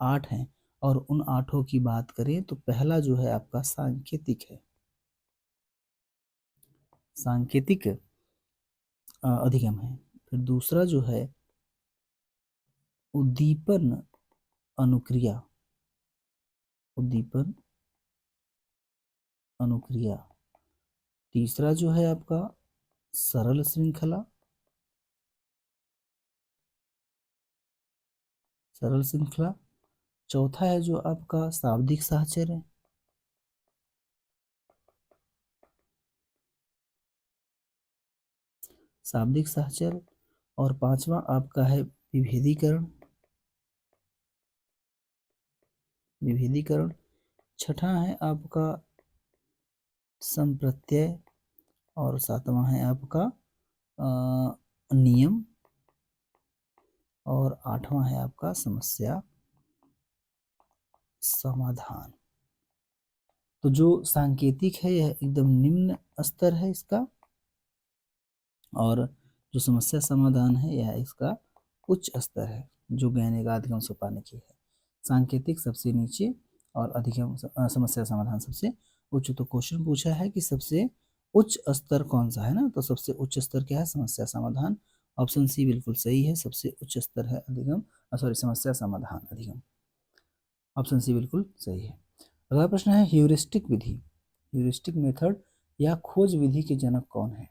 8 हैं। और उन 8 की बात करें तो पहला जो है आपका सांकेतिक है, सांकेतिक अधिगम है। फिर दूसरा जो है उद्दीपन अनुक्रिया, उद्दीपन अनुक्रिया। तीसरा जो है आपका सरल श्रृंखला, सरल श्रृंखला। चौथा है जो आपका शाब्दिक साहचर्य, शाब्दिक साहचर्य। और पांचवा आपका है विभेदीकरण। विभेदीकरण। छठा है आपका संप्रत्यय और सातवां है आपका नियम और आठवां है आपका समस्या समाधान। तो जो सांकेतिक है यह एकदम निम्न स्तर है इसका, और जो समस्या समाधान है यह इसका उच्च स्तर है, जो ज्ञान का अधिगम सोपान की है। सांकेतिक सबसे नीचे और अधिगम समस्या समाधान सबसे उच्च। तो क्वेश्चन पूछा है कि सबसे उच्च स्तर कौन सा है ना, तो सबसे उच्च स्तर क्या है, समस्या समाधान। ऑप्शन सी बिल्कुल सही है, सबसे उच्च स्तर है अधिगम, सॉरी समस्या समाधान अधिगम। ऑप्शन सी बिल्कुल सही है। अगला प्रश्न है ह्यूरिस्टिक विधि, ह्यूरिस्टिक मेथड या खोज विधि के जनक कौन है।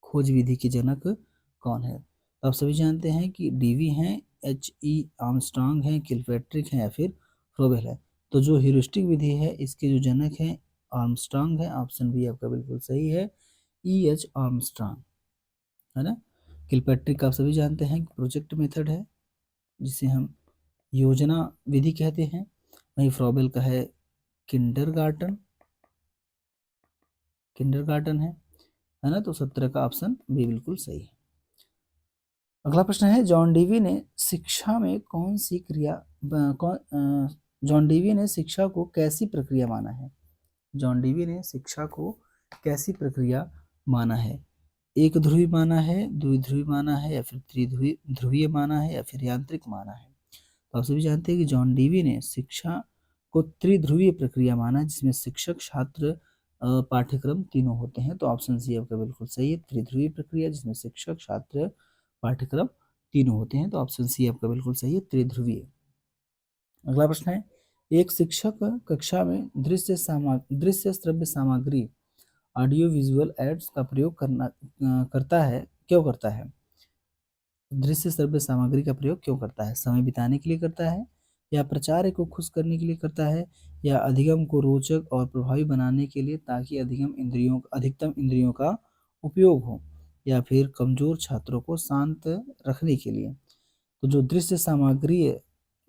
खोज विधि के जनक कौन है, तो आप सभी जानते हैं कि डीवी हैं, H.E. आर्मस्ट्रांग हैं, किलपैट्रिक हैं या फिर फ्रोबेल है। तो जो ह्यूरिस्टिक विधि है इसके जो जनक हैं आर्मस्ट्रांग है, ऑप्शन बी आपका बिल्कुल सही है, E.H. आर्मस्ट्रांग है ना। किलपैट्रिक आप सभी जानते हैं प्रोजेक्ट मेथड है जिसे हम योजना विधि कहते हैं। वहीं फ्रोबेल का है किंडरगार्टन, किंडरगार्टन है ना। तो 17 का ऑप्शन बी बिल्कुल सही है। अगला प्रश्न है जॉन डीवी ने शिक्षा में कौन सी क्रिया जॉन डीवी ने शिक्षा को कैसी प्रक्रिया माना है। जॉन डीवी ने शिक्षा को कैसी प्रक्रिया माना है, एक ध्रुवी माना है, द्विध्रुवी माना है या फिर त्रिध्रुवी ध्रुवीय माना है या फिर यांत्रिक माना है। तो आप सभी जानते हैं कि जॉन डीवी ने शिक्षा को त्रिध्रुवीय प्रक्रिया माना, जिसमें शिक्षक छात्र पाठ्यक्रम तीनों होते हैं। तो ऑप्शन सी आपका बिल्कुल सही है, त्रिध्रुवीय प्रक्रिया जिसमें शिक्षक छात्र पाठ्यक्रम तीनों होते हैं। तो ऑप्शन सी आपका बिल्कुल सही है, त्रिध्रुवीय। अगला प्रश्न है एक शिक्षक कक्षा में दृश्य श्रव्य सामग्री ऑडियो विजुअल एड्स का प्रयोग करता है, क्यों करता है। दृश्य श्रव्य सामग्री का प्रयोग क्यों करता है, समय बिताने के लिए करता है, या प्रचार को खुश करने के लिए करता है, या अधिगम को रोचक और प्रभावी बनाने के लिए ताकि अधिकतम इंद्रियों का उपयोग हो, या फिर कमजोर छात्रों को शांत रखने के लिए। तो जो दृश्य सामग्री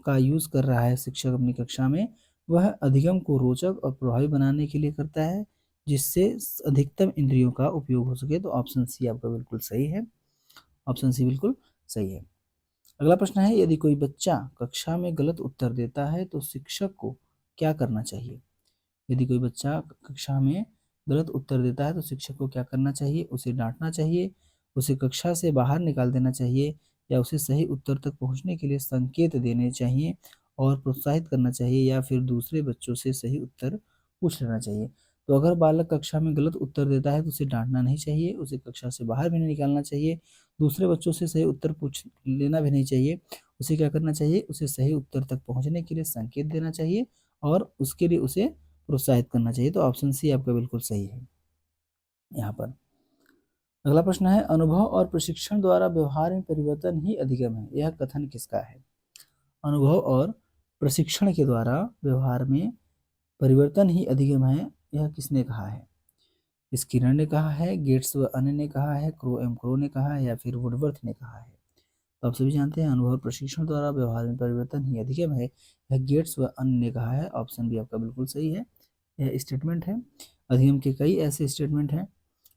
का यूज कर रहा है शिक्षक अपनी कक्षा में, वह अधिगम को रोचक और प्रभावी बनाने के लिए करता है, जिससे अधिकतम इंद्रियों का उपयोग हो सके। तो ऑप्शन सी आपका बिल्कुल सही है, ऑप्शन सी बिल्कुल सही है। अगला प्रश्न है यदि कोई बच्चा कक्षा में गलत उत्तर देता है तो शिक्षक को क्या करना चाहिए। यदि कोई बच्चा कक्षा में गलत उत्तर देता है तो शिक्षक को क्या करना चाहिए, उसे डांटना चाहिए, उसे कक्षा से बाहर निकाल देना चाहिए, या उसे सही उत्तर तक पहुंचने के लिए संकेत देने चाहिए और प्रोत्साहित करना चाहिए, या फिर दूसरे बच्चों से सही उत्तर पूछ लेना चाहिए। तो अगर बालक कक्षा में गलत उत्तर देता है तो उसे डांटना नहीं चाहिए, उसे कक्षा से बाहर भी नहीं निकालना चाहिए, दूसरे बच्चों से सही उत्तर पूछ लेना भी नहीं चाहिए। उसे क्या करना चाहिए, उसे सही उत्तर तक पहुंचने के लिए संकेत देना चाहिए और उसके लिए उसे प्रोत्साहित करना चाहिए। तो ऑप्शन सी आपका बिल्कुल सही है यहाँ पर। अगला प्रश्न है अनुभव और प्रशिक्षण द्वारा व्यवहार में परिवर्तन ही अधिगम है, यह कथन किसका है। अनुभव और प्रशिक्षण के द्वारा व्यवहार में परिवर्तन ही अधिगम है, यह किसने कहा है। स्किनर ने कहा है, गेट्स व अन्य ने कहा है, क्रो ने कहा है, या फिर वुडवर्थ ने कहा है। तो आप सभी जानते हैं अनुभव प्रशिक्षण द्वारा व्यवहार में परिवर्तन ही अधिगम है, यह गेट्स व अन्य ने कहा है। ऑप्शन बी आपका बिल्कुल सही है, यह स्टेटमेंट है। अधिगम के कई ऐसे स्टेटमेंट हैं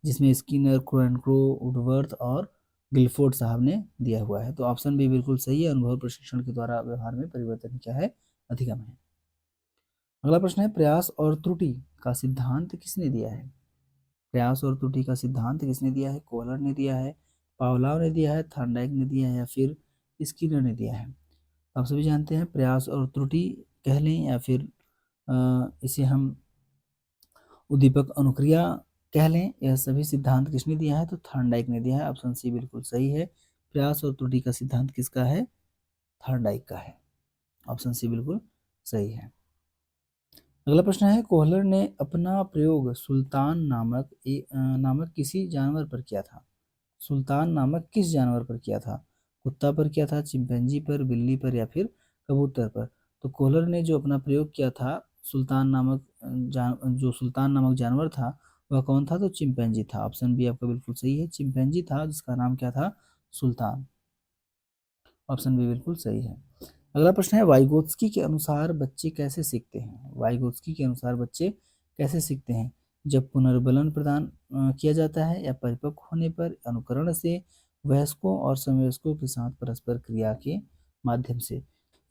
जिसमें स्किनर, क्रो, वुडवर्थ और गिलफोर्ड साहब ने दिया हुआ है। तो ऑप्शन बी बिल्कुल सही है, अनुभव प्रशिक्षण के द्वारा व्यवहार में परिवर्तन क्या है, अधिगम है। अगला प्रश्न है प्रयास और त्रुटि का सिद्धांत किसने दिया है। प्रयास और त्रुटि का सिद्धांत किसने दिया है, कोहलर ने दिया है, पावलाव ने दिया है, थॉर्नडाइक ने दिया है, या फिर स्किनर ने दिया है। आप सभी जानते हैं प्रयास और त्रुटि कह लें या फिर इसे हम उद्दीपक अनुक्रिया कह लें, यह सभी सिद्धांत किसने दिया है, तो थॉर्नडाइक ने दिया है। ऑप्शन सी बिल्कुल सही है, प्रयास और त्रुटि का सिद्धांत किसका है, थॉर्नडाइक का है। ऑप्शन सी बिल्कुल सही है। अगला प्रश्न है कोहलर ने अपना प्रयोग सुल्तान नामक किसी जानवर पर किया था। सुल्तान नामक किस जानवर पर किया था, कुत्ता पर किया था, चिंपैंजी पर, बिल्ली पर, या फिर कबूतर पर। तो कोहलर ने जो अपना प्रयोग किया था सुल्तान नामक जो सुल्तान नामक जानवर था वह कौन था, तो चिंपैंजी था। ऑप्शन बी आपका बिल्कुल सही है, चिंपैंजी था जिसका नाम क्या था, सुल्तान। ऑप्शन बी बिल्कुल सही है। अगला प्रश्न है, वाइगोत्स्की के अनुसार बच्चे कैसे सीखते हैं? वाइगोत्स्की के अनुसार बच्चे कैसे सीखते हैं? जब पुनर्बलन प्रदान किया जाता है, या परिपक्व होने पर, अनुकरण से, वयस्कों और समवयस्कों के साथ परस्पर क्रिया के माध्यम से,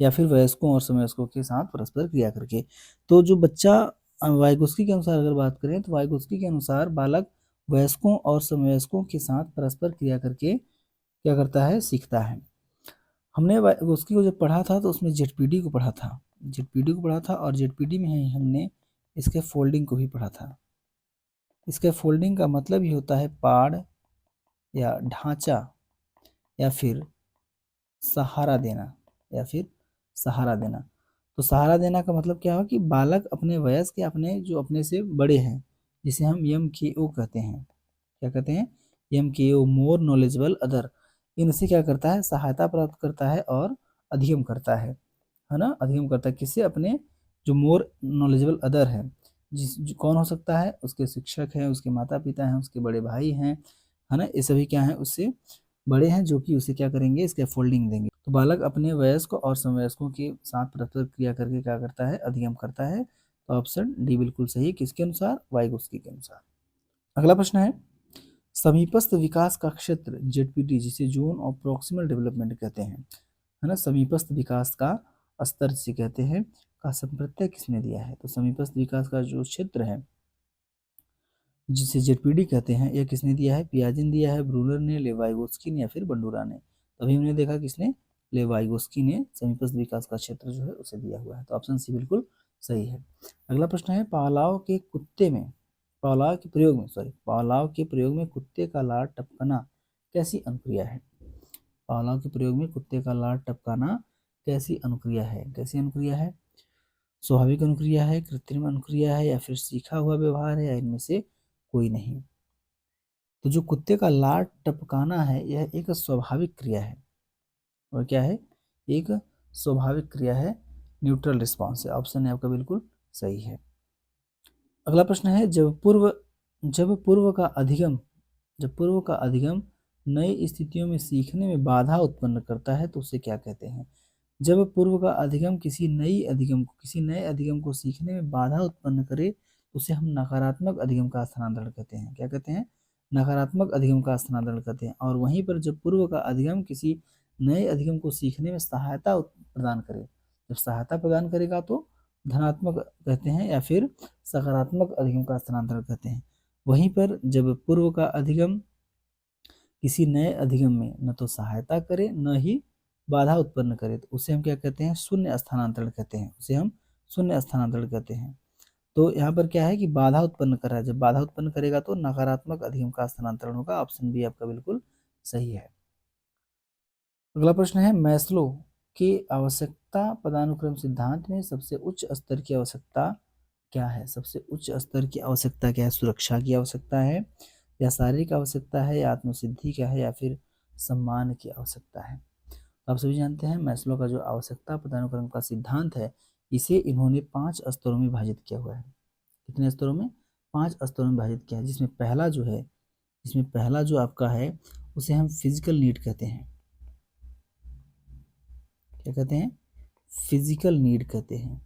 या फिर वयस्कों और समवयस्कों के साथ परस्पर क्रिया करके। तो जो बच्चा वाइगोत्स्की के अनुसार अगर बात करें, तो वाइगोत्स्की के अनुसार बालक वयस्कों और समवयस्कों के साथ परस्पर क्रिया करके क्या करता है? सीखता है। हमने उसकी को जब पढ़ा था तो उसमें जेडपीडी को पढ़ा था, जेडपीडी को पढ़ा था, और जेडपीडी में ही हमने इसके फोल्डिंग को भी पढ़ा था। इसके फोल्डिंग का मतलब ही होता है पाड़ या ढांचा या फिर सहारा देना, या फिर सहारा देना। तो सहारा देना का मतलब क्या हो कि बालक अपने वयस्क या अपने जो अपने से बड़े हैं, जिसे हम यम के ओ कहते हैं, क्या कहते हैं? यम के ओ, मोर नॉलेजेबल अदर, इनसे क्या करता है? सहायता प्राप्त करता है और अधिगम करता है ना? अधिगम करता है किससे? अपने जो मोर नॉलेजेबल अदर है, कौन हो सकता है? उसके शिक्षक हैं, उसके माता पिता हैं, उसके बड़े भाई हैं, है ना? ये सभी क्या हैं? उससे बड़े हैं, जो कि उसे क्या करेंगे? इसके फोल्डिंग देंगे। तो बालक अपने वयस्क और समवयस्कों के साथ परस्पर क्रिया करके क्या करता है? अधिगम करता है। तो ऑप्शन डी बिल्कुल सही है। किसके अनुसार? वाइगोत्स्की के अनुसार। अगला प्रश्न है, समीपस्थ विकास का क्षेत्र जेडपीटी, जिसे जोन ऑफ प्रॉक्सिमल डेवलपमेंट कहते हैं, है ना, समीपस्थ विकास का स्तर जिसे कहते हैं, का संप्रत्यय किसने दिया है? तो समीपस्थ विकास का जो क्षेत्र है जिसे जेडपीडी कहते हैं, यह किसने दिया है? पियाजे ने दिया है, ब्रूनर ने, लेवाइगोस्की ने, या फिर बंडूरा ने? तभी हमने देखा किसने? लेवाइगोस्की ने समीपस्थ विकास का क्षेत्र जो है उसे दिया हुआ है। तो ऑप्शन सी बिल्कुल सही है। अगला प्रश्न है, पावलाव के प्रयोग में कुत्ते का लार टपकना कैसी अनुक्रिया है? पावलाव के प्रयोग में कुत्ते का लार टपकाना कैसी अनुक्रिया है? कैसी अनुक्रिया है? स्वाभाविक अनुक्रिया है, कृत्रिम अनुक्रिया है, या फिर सीखा हुआ व्यवहार है, या इनमें से कोई नहीं? तो जो कुत्ते का लार टपकाना है, यह एक स्वाभाविक क्रिया है। और क्या है? एक स्वाभाविक क्रिया है, न्यूट्रल रिस्पॉन्स है। ऑप्शन है आपका बिल्कुल सही है। अगला प्रश्न है, जब पूर्व का अधिगम नई स्थितियों में सीखने में बाधा उत्पन्न करता है तो उसे क्या कहते हैं? जब पूर्व का अधिगम किसी नए अधिगम को सीखने में बाधा उत्पन्न करे तो उसे हम नकारात्मक अधिगम का स्थानांतरण कहते हैं। क्या कहते हैं? नकारात्मक अधिगम का स्थानांतरण कहते हैं। और वहीं पर जब पूर्व का अधिगम किसी नए अधिगम को सीखने में सहायता प्रदान करे, जब सहायता प्रदान करेगा तो धनात्मक कहते हैं, या फिर सकारात्मक अधिगम का स्थानांतरण कहते हैं। वहीं पर जब पूर्व का अधिगम किसी नए अधिगम में न तो सहायता करे न ही बाधा उत्पन्न करे तो उसे हम क्या कहते हैं? शून्य स्थानांतरण कहते हैं। उसे हम शून्य स्थानांतरण कहते हैं। तो यहाँ पर क्या है कि बाधा उत्पन्न कर रहा है, जब बाधा उत्पन्न करेगा तो नकारात्मक अधिगम का स्थानांतरण होगा। ऑप्शन बी आपका बिल्कुल सही है। अगला प्रश्न है, मैस्लो के आवश्यकता पदानुक्रम सिद्धांत में सबसे उच्च स्तर की आवश्यकता क्या है? सबसे उच्च स्तर की आवश्यकता क्या है? सुरक्षा की आवश्यकता है, या शारीरिक आवश्यकता है, या आत्मसिद्धि का है, या फिर सम्मान की आवश्यकता है? तो आप सभी जानते हैं मैस्लो का जो आवश्यकता पदानुक्रम का सिद्धांत है, इसे इन्होंने 5 स्तरों में विभाजित किया हुआ है। कितने स्तरों में? 5 स्तरों में विभाजित किया है। जिसमें पहला जो आपका है उसे हम फिजिकल नीड कहते हैं। क्या कहते हैं? फिजिकल नीड कहते हैं।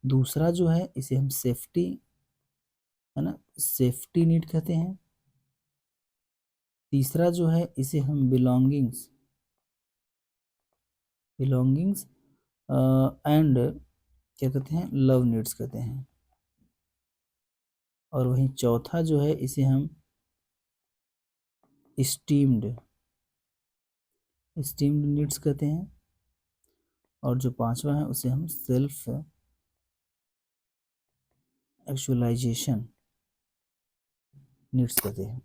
दूसरा जो है इसे हम सेफ्टी, है ना, सेफ्टी नीड कहते हैं। तीसरा जो है इसे हम बिलोंगिंग्स एंड क्या कहते हैं? लव नीड्स कहते हैं। और वहीं चौथा जो है इसे हम स्टीम्ड नीड्स कहते हैं। और जो पांचवा है उसे हम सेल्फ एक्चुअलाइजेशन नीड्स कहते हैं।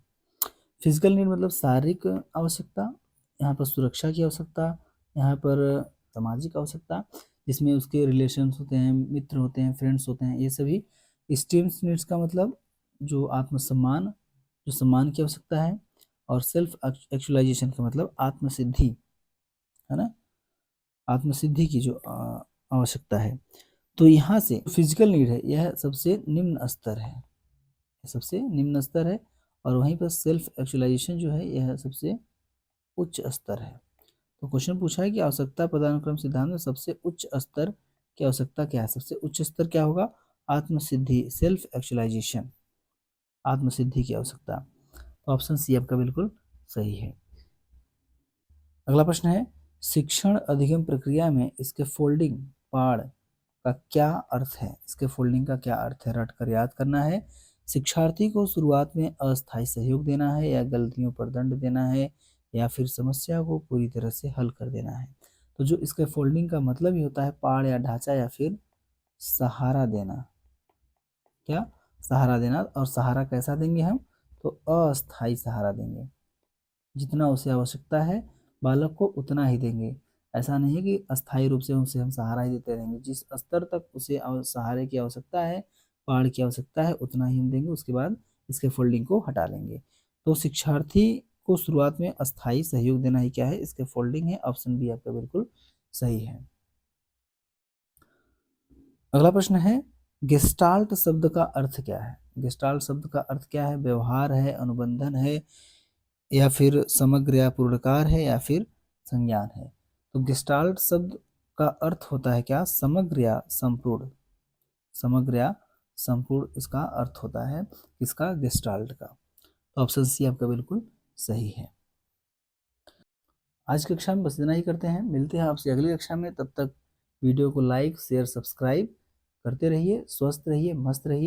फिजिकल नीड मतलब शारीरिक आवश्यकता, यहाँ पर सुरक्षा की आवश्यकता, यहाँ पर सामाजिक आवश्यकता, जिसमें उसके रिलेशंस होते हैं, मित्र होते हैं, फ्रेंड्स होते हैं, ये सभी। स्टीम्स नीड्स का मतलब जो आत्मसम्मान, जो सम्मान की आवश्यकता है। और सेल्फ एक्चुअलाइजेशन का मतलब आत्मसिद्धि, है ना, आत्मसिद्धि की जो आवश्यकता है। तो यहाँ से फिजिकल नीड है, यह सबसे निम्न स्तर है, सबसे निम्न स्तर है। और वहीं पर सेल्फ एक्चुअलाइजेशन जो है यह सबसे उच्च स्तर है। तो क्वेश्चन पूछा है कि आवश्यकता पदानुक्रम सिद्धांत में सबसे उच्च स्तर की आवश्यकता क्या है? सबसे उच्च स्तर क्या होगा? आत्मसिद्धि, सेल्फ एक्चुअलाइजेशन, आत्मसिद्धि की आवश्यकता। तो ऑप्शन सी आपका बिल्कुल सही है। अगला प्रश्न है, शिक्षण अधिगम प्रक्रिया में इसके फोल्डिंग पाड़ का क्या अर्थ है? इसके फोल्डिंग का क्या अर्थ है? रट कर याद करना है। शिक्षार्थी को शुरुआत में अस्थायी सहयोग देना है, या गलतियों पर दंड देना है, या फिर समस्या को पूरी तरह से हल कर देना है। तो जो इसके फोल्डिंग का मतलब ही होता है पाड़ या ढांचा या फिर सहारा देना। क्या? सहारा देना। और सहारा कैसा देंगे हम? तो अस्थायी सहारा देंगे। जितना उसे आवश्यकता है बालक को उतना ही देंगे। ऐसा नहीं है कि अस्थायी रूप से उसे हम सहारा ही देते रहेंगे। जिस स्तर तक उसे सहारे की आवश्यकता है, पहाड़ की आवश्यकता है, उतना ही हम देंगे। उसके बाद इसके फोल्डिंग को हटा लेंगे। तो शिक्षार्थी को शुरुआत में अस्थायी सहयोग देना ही क्या है? इसके फोल्डिंग है। ऑप्शन बी आपका बिल्कुल सही है। अगला प्रश्न है, गेस्टाल्ट शब्द का अर्थ क्या है? गेस्टाल्ट शब्द का अर्थ क्या है? व्यवहार है, अनुबंधन है, या फिर समग्र या पूर्णकार है, या फिर संज्ञान है। तो गेस्टाल्ट शब्द का अर्थ होता है क्या? समग्र या संपूर्ण। समग्र या संपूर्ण इसका अर्थ होता है इसका, गेस्टाल्ट का। तो ऑप्शन सी आपका बिल्कुल सही है। आज की कक्षा में बस इतना ही करते हैं। मिलते हैं आपसे अगली कक्षा में। तब तक वीडियो को लाइक शेयर सब्सक्राइब करते रहिए। स्वस्थ रहिए, मस्त रहिए।